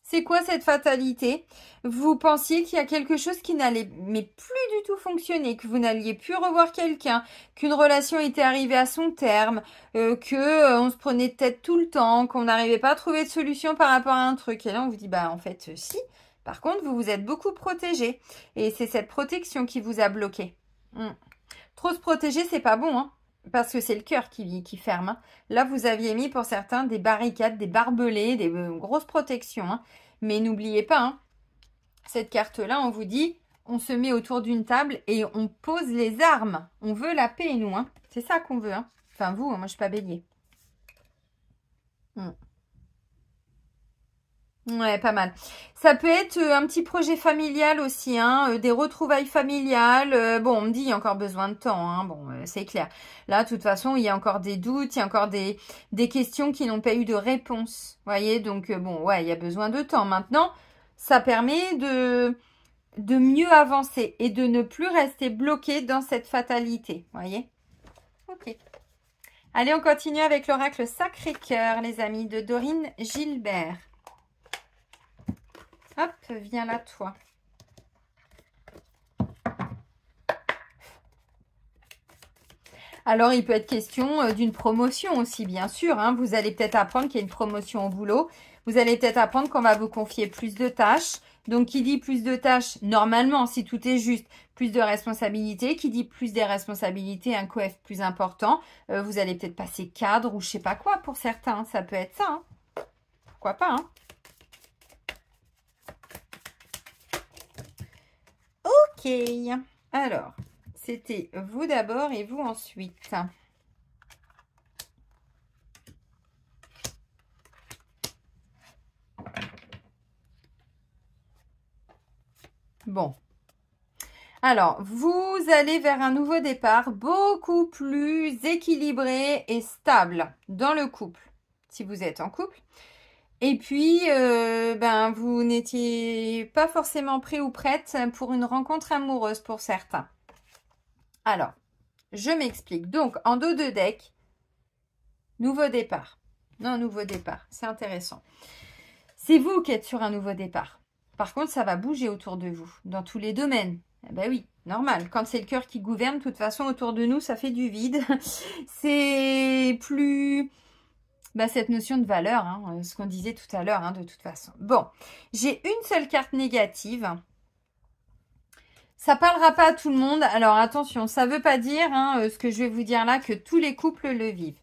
C'est quoi cette fatalité? Vous pensiez qu'il y a quelque chose qui n'allait mais plus du tout fonctionner, que vous n'alliez plus revoir quelqu'un, qu'une relation était arrivée à son terme, on se prenait de tête tout le temps, qu'on n'arrivait pas à trouver de solution par rapport à un truc. Et là, on vous dit, en fait, si. Par contre, vous vous êtes beaucoup protégé. Et c'est cette protection qui vous a bloqué. Trop se protéger, c'est pas bon, hein. Parce que c'est le cœur qui ferme. Hein. Là, vous aviez mis pour certains des barricades, des barbelés, des grosses protections. Hein. Mais n'oubliez pas, hein, cette carte-là, on vous dit, on se met autour d'une table et on pose les armes. On veut la paix, nous. Hein. C'est ça qu'on veut. Hein. Enfin, vous, moi, je suis pas bélier. Ouais, pas mal. Ça peut être un petit projet familial aussi, hein, des retrouvailles familiales. Bon, on me dit il y a encore besoin de temps, hein, bon, c'est clair. Là, de toute façon, il y a encore des doutes, il y a encore des questions qui n'ont pas eu de réponse. Voyez, donc bon, ouais, il y a besoin de temps. Maintenant, ça permet de mieux avancer et de ne plus rester bloqué dans cette fatalité. Voyez? Ok. Allez, on continue avec l'oracle Sacré-Cœur, les amis, de Dorine Gilbert. Hop, viens là, toi. Alors, il peut être question d'une promotion aussi, bien sûr. Hein. Vous allez peut-être apprendre qu'il y a une promotion au boulot. Vous allez peut-être apprendre qu'on va vous confier plus de tâches. Donc, qui dit plus de tâches, normalement, si tout est juste, plus de responsabilités. Qui dit plus des responsabilités, un coef plus important. Vous allez peut-être passer cadre ou je sais pas quoi pour certains. Ça peut être ça. Hein. Pourquoi pas, hein. Ok, alors, c'était vous d'abord et vous ensuite. Bon. Alors, vous allez vers un nouveau départ beaucoup plus équilibré et stable dans le couple, si vous êtes en couple. Et puis, vous n'étiez pas forcément prêt ou prête pour une rencontre amoureuse pour certains. Alors, je m'explique. Donc, en dos de deck, nouveau départ. Non, nouveau départ, c'est intéressant. C'est vous qui êtes sur un nouveau départ. Par contre, ça va bouger autour de vous, dans tous les domaines. Eh ben oui, normal. Quand c'est le cœur qui gouverne, de toute façon, autour de nous, ça fait du vide. C'est plus... cette notion de valeur, hein, ce qu'on disait tout à l'heure, hein, de toute façon. Bon, j'ai une seule carte négative. Ça parlera pas à tout le monde. Alors attention, ça veut pas dire, ce que je vais vous dire là, que tous les couples le vivent.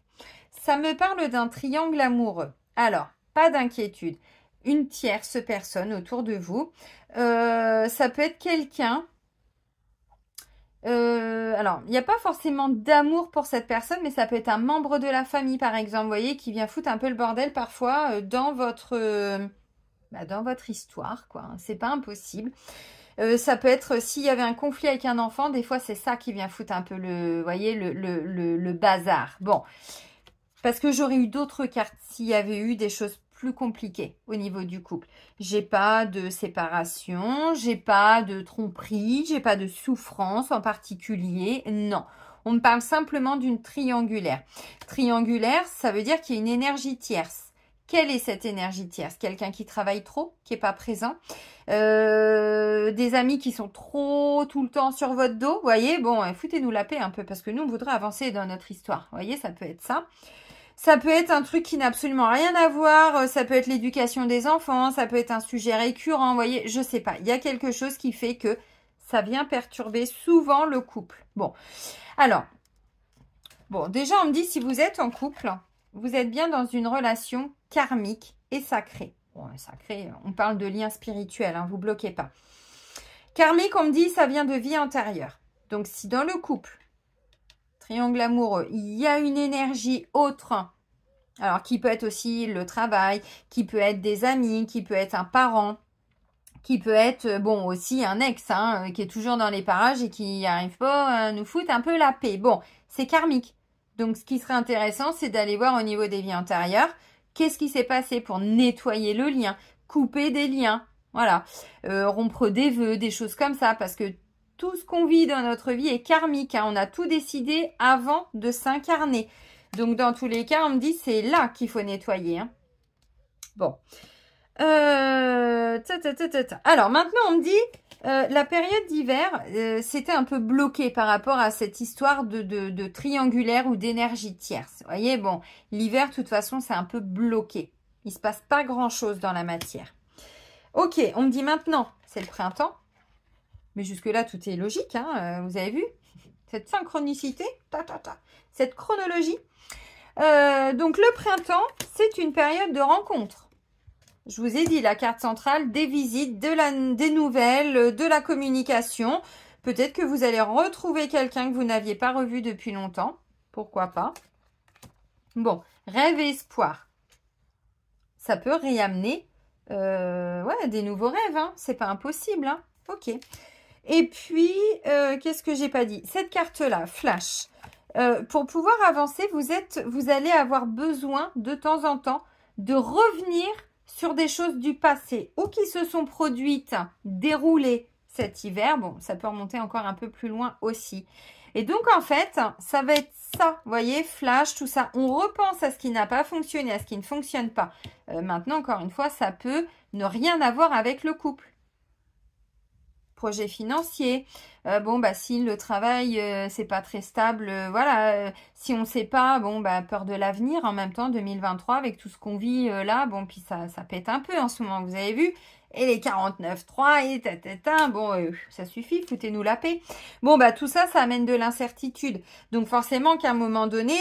Ça me parle d'un triangle amoureux. Alors, pas d'inquiétude. Une tierce personne autour de vous. Ça peut être quelqu'un... alors, il n'y a pas forcément d'amour pour cette personne, mais ça peut être un membre de la famille, par exemple, vous voyez, qui vient foutre un peu le bordel parfois dans votre histoire, quoi. C'est pas impossible. Ça peut être, s'il y avait un conflit avec un enfant, des fois, c'est ça qui vient foutre un peu le bazar. Bon, parce que j'aurais eu d'autres cartes s'il y avait eu des choses plus compliqué au niveau du couple. J'ai pas de séparation, j'ai pas de tromperie, j'ai pas de souffrance en particulier. Non, on me parle simplement d'une triangulaire. Triangulaire, ça veut dire qu'il y a une énergie tierce. Quelle est cette énergie tierce? Quelqu'un qui travaille trop, qui est pas présent, des amis qui sont trop tout le temps sur votre dos. Vous voyez, bon, foutez-nous la paix un peu parce que nous, on voudrait avancer dans notre histoire. Vous voyez, ça peut être ça. Ça peut être un truc qui n'a absolument rien à voir, ça peut être l'éducation des enfants, ça peut être un sujet récurrent, vous voyez, je sais pas. Il y a quelque chose qui fait que ça vient perturber souvent le couple. Bon, alors, déjà on me dit si vous êtes en couple, vous êtes bien dans une relation karmique et sacrée. Bon, sacrée, on parle de lien spirituel, vous bloquez pas. Karmique, on me dit ça vient de vie antérieure. Donc si dans le couple, triangle amoureux, il y a une énergie autre, alors qui peut être aussi le travail, qui peut être des amis, qui peut être un parent, qui peut être, aussi un ex, qui est toujours dans les parages et qui n'arrive pas à nous foutre un peu la paix. Bon, c'est karmique. Donc, ce qui serait intéressant, c'est d'aller voir au niveau des vies antérieures, qu'est-ce qui s'est passé pour nettoyer le lien, couper des liens, voilà, rompre des vœux, des choses comme ça, parce que tout ce qu'on vit dans notre vie est karmique. On a tout décidé avant de s'incarner. Donc, dans tous les cas, on me dit c'est là qu'il faut nettoyer. Bon. Alors, maintenant, on me dit la période d'hiver, c'était un peu bloqué par rapport à cette histoire de triangulaire ou d'énergie tierce. Vous voyez, bon, l'hiver, de toute façon, c'est un peu bloqué. Il ne se passe pas grand-chose dans la matière. Ok, on me dit maintenant, c'est le printemps. Mais jusque-là, tout est logique, vous avez vu cette synchronicité, cette chronologie. Donc, le printemps, c'est une période de rencontre. Je vous ai dit, la carte centrale, des visites, des nouvelles, de la communication. Peut-être que vous allez retrouver quelqu'un que vous n'aviez pas revu depuis longtemps. Pourquoi pas? Bon, rêve et espoir. Ça peut réamener des nouveaux rêves. C'est pas impossible. Ok. Et puis, qu'est-ce que j'ai pas dit? Cette carte-là, flash. Pour pouvoir avancer, vous allez avoir besoin de temps en temps de revenir sur des choses du passé ou qui se sont produites, déroulées cet hiver. Bon, ça peut remonter encore un peu plus loin aussi. Et donc, en fait, ça va être ça, vous voyez, flash, tout ça. On repense à ce qui n'a pas fonctionné, à ce qui ne fonctionne pas. Maintenant, encore une fois, ça peut ne rien avoir avec le couple. Projet financier, si le travail c'est pas très stable, si on sait pas, peur de l'avenir en même temps 2023 avec tout ce qu'on vit là, puis ça pète un peu en ce moment, vous avez vu, et les 49.3 et ça suffit, foutez-nous la paix. Tout ça amène de l'incertitude, donc forcément qu'à un moment donné,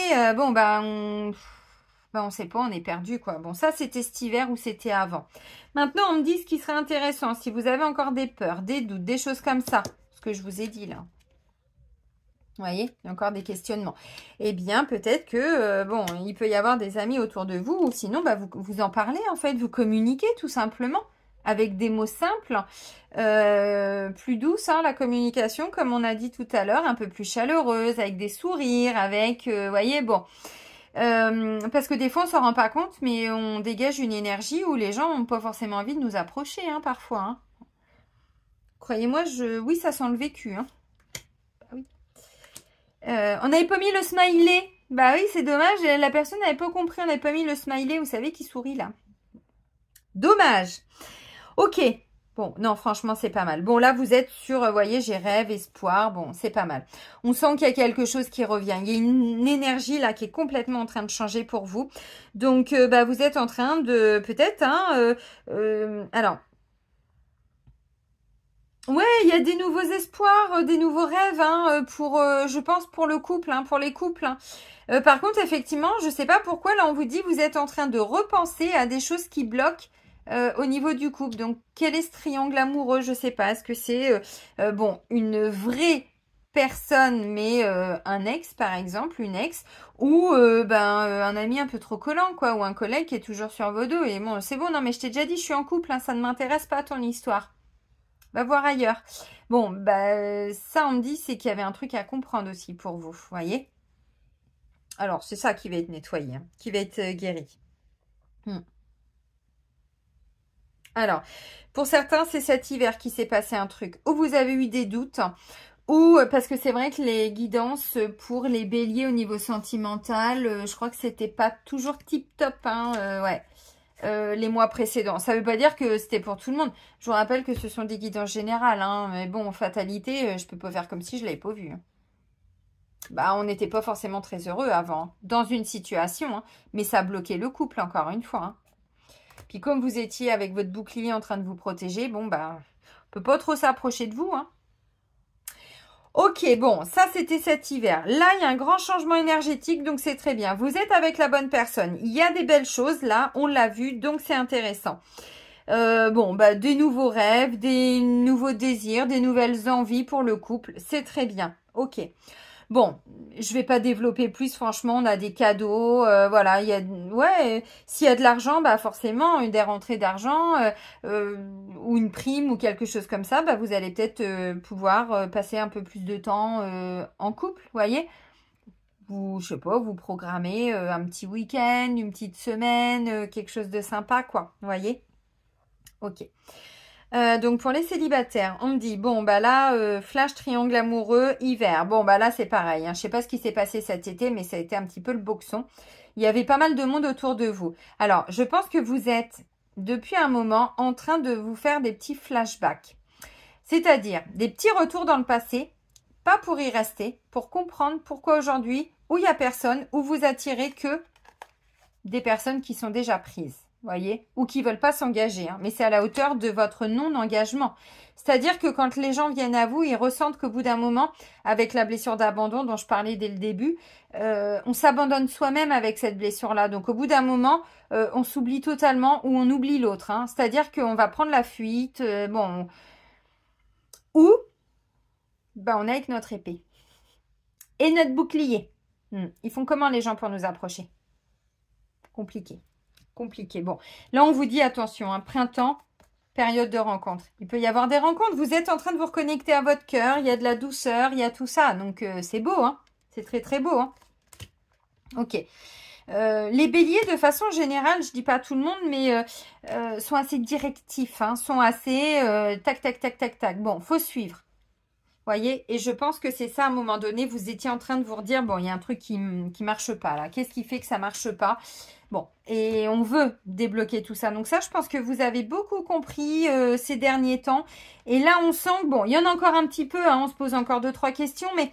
on ne sait pas, on est perdu, quoi. Bon, ça, c'était cet hiver ou c'était avant. Maintenant, on me dit ce qui serait intéressant. Si vous avez encore des peurs, des doutes, des choses comme ça, ce que je vous ai dit, là. Vous voyez, il y a encore des questionnements. Eh bien, peut-être que, il peut y avoir des amis autour de vous ou sinon, vous en parlez, en fait. Vous communiquez, tout simplement, avec des mots simples, plus douce, hein, la communication, comme on a dit tout à l'heure, un peu plus chaleureuse, avec des sourires, avec, voyez, bon. Parce que des fois, on s'en rend pas compte, mais on dégage une énergie où les gens n'ont pas forcément envie de nous approcher, hein, parfois. Hein. Croyez-moi, oui, ça sent le vécu. Hein. Bah oui. On n'avait pas mis le smiley. Bah oui, c'est dommage. La personne n'avait pas compris. On n'avait pas mis le smiley, vous savez, qui sourit là. Dommage. Ok. Bon, non, franchement, c'est pas mal. Bon, là, vous êtes sur, vous voyez, j'ai rêve, espoir. Bon, c'est pas mal. On sent qu'il y a quelque chose qui revient. Il y a une énergie, là, qui est complètement en train de changer pour vous. Donc, bah, vous êtes en train de, peut-être, hein, alors, ouais, il y a des nouveaux espoirs, des nouveaux rêves, hein, pour, je pense, pour le couple, hein, pour les couples. Hein. Par contre, effectivement, je sais pas pourquoi, là, on vous dit, vous êtes en train de repenser à des choses qui bloquent au niveau du couple. Donc, quel est ce triangle amoureux? Je sais pas. Est-ce que c'est, bon, une vraie personne, mais un ex, par exemple, une ex, ou un ami un peu trop collant, quoi, ou un collègue qui est toujours sur vos dos. Et bon, c'est bon, non, mais je t'ai déjà dit, je suis en couple, hein, ça ne m'intéresse pas, ton histoire. Va voir ailleurs. Bon, bah, ça, on me dit, c'est qu'il y avait un truc à comprendre aussi pour vous, voyez? Alors, c'est ça qui va être nettoyé, hein, qui va être guéri. Alors, pour certains, c'est cet hiver qui s'est passé un truc. Ou vous avez eu des doutes, ou parce que c'est vrai que les guidances pour les béliers au niveau sentimental, je crois que c'était pas toujours tip-top, hein, ouais. Les mois précédents. Ça veut pas dire que c'était pour tout le monde. Je vous rappelle que ce sont des guidances générales, hein, mais bon, fatalité, je peux pas faire comme si je l'avais pas vu. Hein. Bah, on n'était pas forcément très heureux avant, dans une situation, hein, mais ça a bloqué le couple, encore une fois. Hein. Puis comme vous étiez avec votre bouclier en train de vous protéger, bon, bah, on peut pas trop s'approcher de vous, hein. Ok, bon, ça c'était cet hiver. Là, il y a un grand changement énergétique, donc c'est très bien. Vous êtes avec la bonne personne. Il y a des belles choses, là, on l'a vu, donc c'est intéressant. Bon, bah, des nouveaux rêves, des nouveaux désirs, des nouvelles envies pour le couple, c'est très bien. Ok. Bon, je vais pas développer plus, franchement, on a des cadeaux, voilà, il y a, ouais, s'il y a de l'argent, bah forcément, des rentrées d'argent, ou une prime ou quelque chose comme ça, bah vous allez peut-être pouvoir passer un peu plus de temps en couple, voyez. Vous, je sais pas, vous programmez un petit week-end, une petite semaine, quelque chose de sympa, quoi, voyez. Ok. Donc pour les célibataires, on me dit, bon bah là, flash triangle amoureux, hiver. Bon bah là c'est pareil, hein. Je sais pas ce qui s'est passé cet été, mais ça a été un petit peu le boxon. Il y avait pas mal de monde autour de vous. Alors, je pense que vous êtes, depuis un moment, en train de vous faire des petits flashbacks. C'est-à-dire des petits retours dans le passé, pas pour y rester, pour comprendre pourquoi aujourd'hui, où il n'y a personne, où vous attirez que des personnes qui sont déjà prises. Voyez, ou qui veulent pas s'engager, hein, mais c'est à la hauteur de votre non-engagement. C'est-à-dire que quand les gens viennent à vous, ils ressentent qu'au bout d'un moment, avec la blessure d'abandon dont je parlais dès le début, on s'abandonne soi-même avec cette blessure-là. Donc au bout d'un moment, on s'oublie totalement ou on oublie l'autre. Hein. C'est-à-dire qu'on va prendre la fuite, ou on est avec notre épée et notre bouclier. Ils font comment les gens pour nous approcher? Compliqué. Bon, là on vous dit attention, hein, printemps, période de rencontre. Il peut y avoir des rencontres. Vous êtes en train de vous reconnecter à votre cœur. Il y a de la douceur, il y a tout ça. Donc c'est beau, hein. C'est très très beau, hein. Ok. Les béliers, de façon générale, je dis pas tout le monde, mais sont assez directifs, hein, sont assez tac tac tac tac tac. Bon, faut suivre. Voyez, et je pense que c'est ça, à un moment donné, vous étiez en train de vous redire, bon, il y a un truc qui marche pas, là. Qu'est-ce qui fait que ça marche pas? Bon, et on veut débloquer tout ça. Donc ça, je pense que vous avez beaucoup compris ces derniers temps. Et là, on sent que, bon, il y en a encore un petit peu, hein, on se pose encore 2-3 questions, mais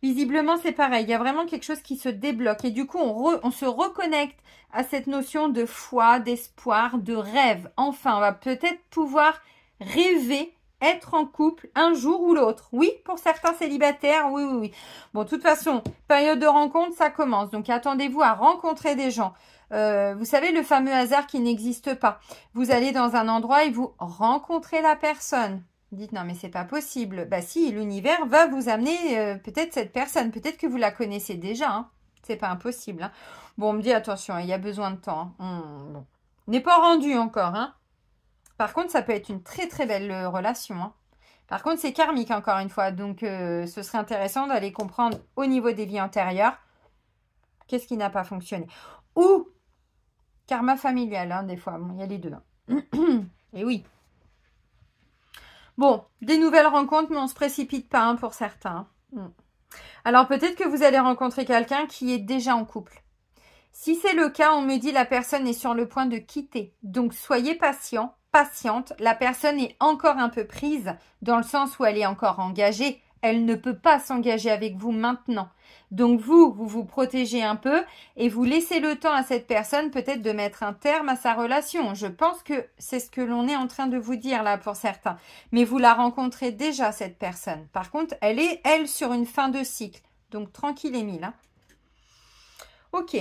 visiblement, c'est pareil. Il y a vraiment quelque chose qui se débloque. Et du coup, on se reconnecte à cette notion de foi, d'espoir, de rêve. Enfin, on va peut-être pouvoir rêver, être en couple un jour ou l'autre. Oui, pour certains célibataires, oui. Bon, de toute façon, période de rencontre, ça commence. Donc, attendez-vous à rencontrer des gens. Vous savez, le fameux hasard qui n'existe pas. Vous allez dans un endroit et vous rencontrez la personne. Vous dites, non, mais c'est pas possible. Bah si, l'univers va vous amener peut-être cette personne. Peut-être que vous la connaissez déjà. Hein. C'est pas impossible. Hein. Bon, on me dit, attention, il y a besoin de temps. Hein. Bon. On n'est pas rendu encore, hein. Par contre, ça peut être une très très belle relation. Hein. Par contre, c'est karmique encore une fois. Donc, ce serait intéressant d'aller comprendre au niveau des vies antérieures qu'est-ce qui n'a pas fonctionné. Ou karma familial, hein, des fois. Bon, il y a les deux. Hein. Et oui. Bon, des nouvelles rencontres, mais on ne se précipite pas hein, pour certains. Alors, peut-être que vous allez rencontrer quelqu'un qui est déjà en couple. Si c'est le cas, on me dit la personne est sur le point de quitter. Donc, soyez patient, patiente. La personne est encore un peu prise dans le sens où elle est encore engagée. Elle ne peut pas s'engager avec vous maintenant. Donc, vous vous protégez un peu et vous laissez le temps à cette personne peut-être de mettre un terme à sa relation. Je pense que c'est ce que l'on est en train de vous dire là pour certains. Mais vous la rencontrez déjà, cette personne. Par contre, elle est, elle, sur une fin de cycle. Donc, tranquille, Émile. Hein. Ok.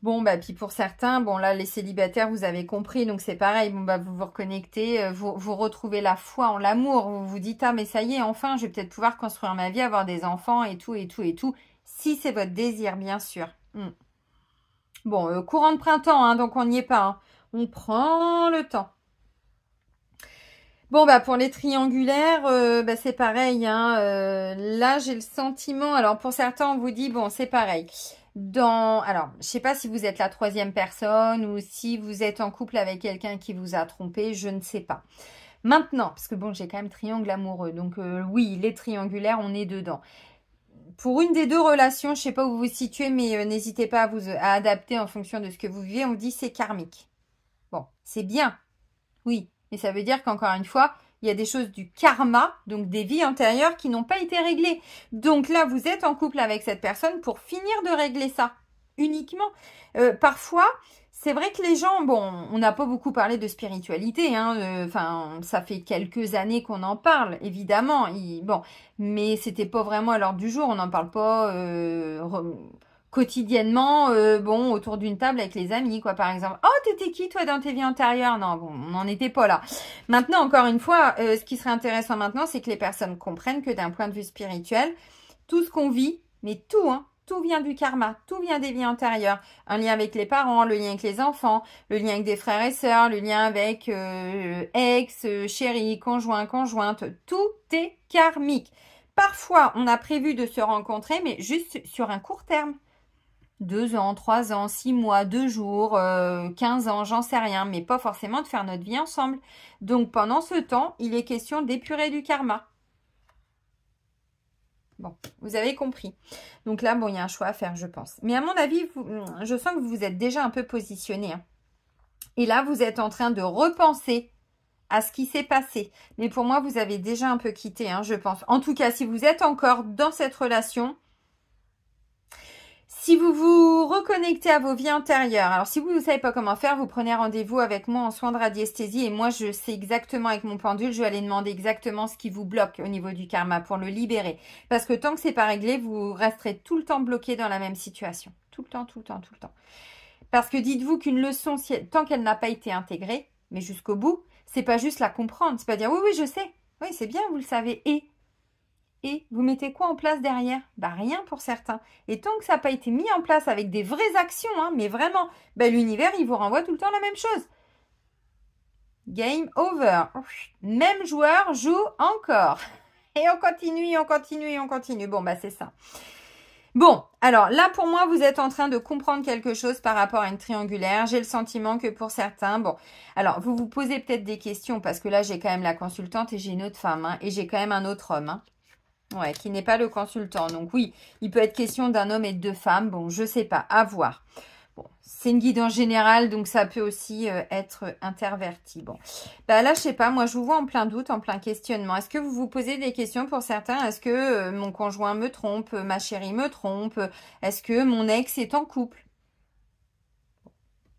Bon, bah, puis pour certains, bon, là, les célibataires, vous avez compris, donc c'est pareil, bon, bah, vous vous reconnectez, vous retrouvez la foi en l'amour, vous vous dites, ah, mais ça y est, enfin, je vais peut-être pouvoir construire ma vie, avoir des enfants, et tout, et tout, et tout, si c'est votre désir, bien sûr. Bon, courant de printemps, hein, donc on n'y est pas, hein. On prend le temps. Bon, bah, pour les triangulaires, bah, c'est pareil, hein, là, j'ai le sentiment, alors, pour certains, on vous dit, bon, c'est pareil. Alors, je sais pas si vous êtes la troisième personne ou si vous êtes en couple avec quelqu'un qui vous a trompé, je ne sais pas. Maintenant, parce que bon, j'ai quand même triangle amoureux, donc oui, les triangulaires, on est dedans. Pour une des deux relations, je sais pas où vous vous situez, mais n'hésitez pas à adapter en fonction de ce que vous vivez. On dit c'est karmique. Bon, c'est bien, oui, mais ça veut dire qu'encore une fois, il y a des choses du karma, donc des vies antérieures qui n'ont pas été réglées. Donc là, vous êtes en couple avec cette personne pour finir de régler ça, uniquement. Parfois, c'est vrai que les gens, bon, on n'a pas beaucoup parlé de spiritualité, hein, ça fait quelques années qu'on en parle, évidemment, bon, mais c'était pas vraiment à l'ordre du jour, on n'en parle pas quotidiennement, bon, autour d'une table avec les amis, quoi, par exemple. Oh, t'étais qui, toi, dans tes vies antérieures? Non, bon, on n'en était pas là. Maintenant, encore une fois, ce qui serait intéressant maintenant, c'est que les personnes comprennent que d'un point de vue spirituel, tout ce qu'on vit, mais tout, hein, tout vient du karma, tout vient des vies antérieures. Un lien avec les parents, le lien avec les enfants, le lien avec des frères et sœurs, le lien avec ex, chéri, conjoint, conjointe, tout est karmique. Parfois, on a prévu de se rencontrer, mais juste sur un court terme. 2 ans, 3 ans, 6 mois, 2 jours, 15 ans, j'en sais rien, mais pas forcément de faire notre vie ensemble. Donc, pendant ce temps, il est question d'épurer du karma. Bon, vous avez compris. Donc là, bon, il y a un choix à faire, je pense. Mais à mon avis, je sens que vous vous êtes déjà un peu positionné. Hein. Et là, vous êtes en train de repenser à ce qui s'est passé. Mais pour moi, vous avez déjà un peu quitté, hein, je pense. En tout cas, si vous êtes encore dans cette relation... Si vous vous reconnectez à vos vies antérieures, alors si vous ne savez pas comment faire, vous prenez rendez-vous avec moi en soins de radiesthésie et moi je sais exactement avec mon pendule, je vais aller demander exactement ce qui vous bloque au niveau du karma pour le libérer. Parce que tant que c'est pas réglé, vous resterez tout le temps bloqué dans la même situation. Tout le temps, tout le temps, tout le temps. Parce que dites-vous qu'une leçon, tant qu'elle n'a pas été intégrée, mais jusqu'au bout, c'est pas juste la comprendre, c'est pas dire oui, oui, je sais, oui, c'est bien, vous le savez, et vous mettez quoi en place derrière? Bah rien pour certains. Et tant que ça n'a pas été mis en place avec des vraies actions, hein, mais vraiment, bah, l'univers, il vous renvoie tout le temps la même chose. Game over. Même joueur joue encore. Et on continue, on continue, on continue. Bon, bah c'est ça. Bon, alors là, pour moi, vous êtes en train de comprendre quelque chose par rapport à une triangulaire. J'ai le sentiment que pour certains, bon, alors vous vous posez peut-être des questions parce que là, j'ai quand même la consultante et j'ai une autre femme, hein, et j'ai quand même un autre homme, hein. Ouais, qui n'est pas le consultant. Donc oui, il peut être question d'un homme et de 2 femmes. Bon, je sais pas, à voir. Bon, c'est une guidance générale, donc ça peut aussi être interverti. Bon, bah là, je sais pas, moi je vous vois en plein doute, en plein questionnement. Est-ce que vous vous posez des questions pour certains? Est-ce que mon conjoint me trompe, ma chérie me trompe? Est-ce que mon ex est en couple?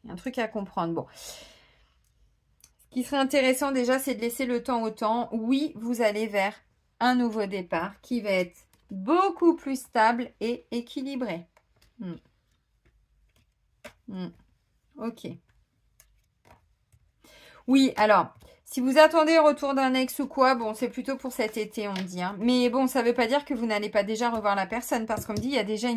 Il y a un truc à comprendre. Bon. Ce qui serait intéressant déjà, c'est de laisser le temps au temps. Oui, vous allez vers un nouveau départ qui va être beaucoup plus stable et équilibré. Ok. Oui, alors, si vous attendez le retour d'un ex ou quoi, bon, c'est plutôt pour cet été, on me dit. Hein. Mais bon, ça ne veut pas dire que vous n'allez pas déjà revoir la personne, parce qu'on me dit, il y a déjà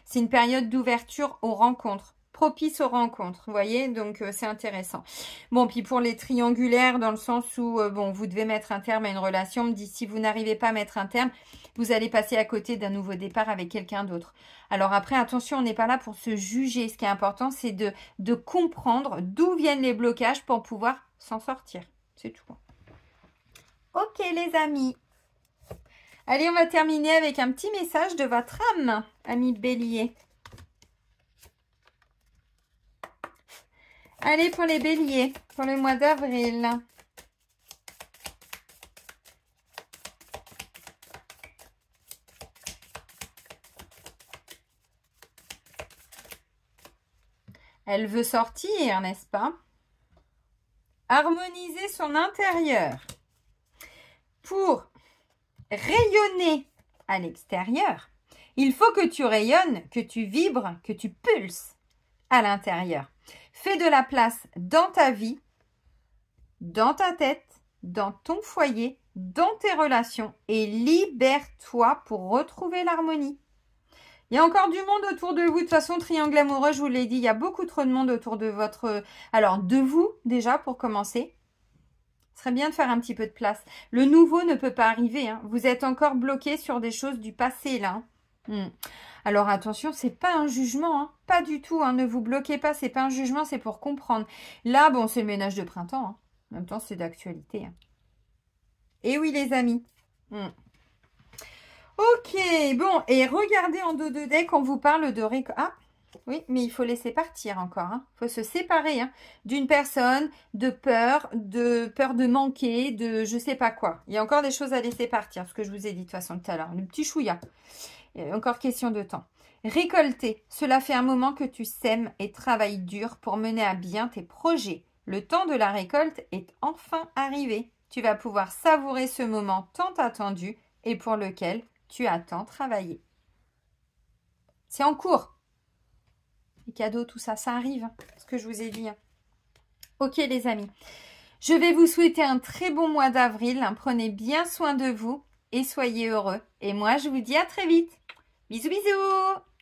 c'est une période d'ouverture aux rencontres. propice aux rencontres, vous voyez, donc c'est intéressant. Bon, puis pour les triangulaires, dans le sens où, bon, vous devez mettre un terme à une relation, on me dit, si vous n'arrivez pas à mettre un terme, vous allez passer à côté d'un nouveau départ avec quelqu'un d'autre. Alors après, attention, on n'est pas là pour se juger. Ce qui est important, c'est de comprendre d'où viennent les blocages pour pouvoir s'en sortir. C'est tout. Ok, les amis. Allez, on va terminer avec un petit message de votre âme, ami Bélier. Allez, pour les béliers, pour le mois d'avril. Elle veut sortir, n'est-ce pas? Harmoniser son intérieur pour rayonner à l'extérieur. Il faut que tu rayonnes, que tu vibres, que tu pulses à l'intérieur. Fais de la place dans ta vie, dans ta tête, dans ton foyer, dans tes relations et libère-toi pour retrouver l'harmonie. Il y a encore du monde autour de vous. De toute façon, triangle amoureux, je vous l'ai dit, il y a beaucoup trop de monde autour de votre... Alors, de vous, déjà, pour commencer. Ce serait bien de faire un petit peu de place. Le nouveau ne peut pas arriver. Hein. Vous êtes encore bloqué sur des choses du passé, là. Alors attention, c'est pas un jugement, hein. Pas du tout, hein. Ne vous bloquez pas, c'est pas un jugement, c'est pour comprendre. Là, bon, c'est le ménage de printemps, hein. En même temps, c'est d'actualité. Hein. Et oui, les amis. Ok, bon, et regardez en dos de deck, on vous parle de récolte. Ah, oui, mais il faut laisser partir encore. Il faut se séparer d'une personne, de peur de manquer, de je sais pas quoi. Il y a encore des choses à laisser partir, ce que je vous ai dit de toute façon tout à l'heure. Le petit chouïa. Il y a encore question de temps. Récolter. Cela fait un moment que tu sèmes et travailles dur pour mener à bien tes projets. Le temps de la récolte est enfin arrivé. Tu vas pouvoir savourer ce moment tant attendu et pour lequel tu as tant travaillé. C'est en cours. Les cadeaux, tout ça, ça arrive. Ce que je vous ai dit. Ok les amis. Je vais vous souhaiter un très bon mois d'avril. Prenez bien soin de vous et soyez heureux. Et moi, je vous dis à très vite. Bisous, bisous!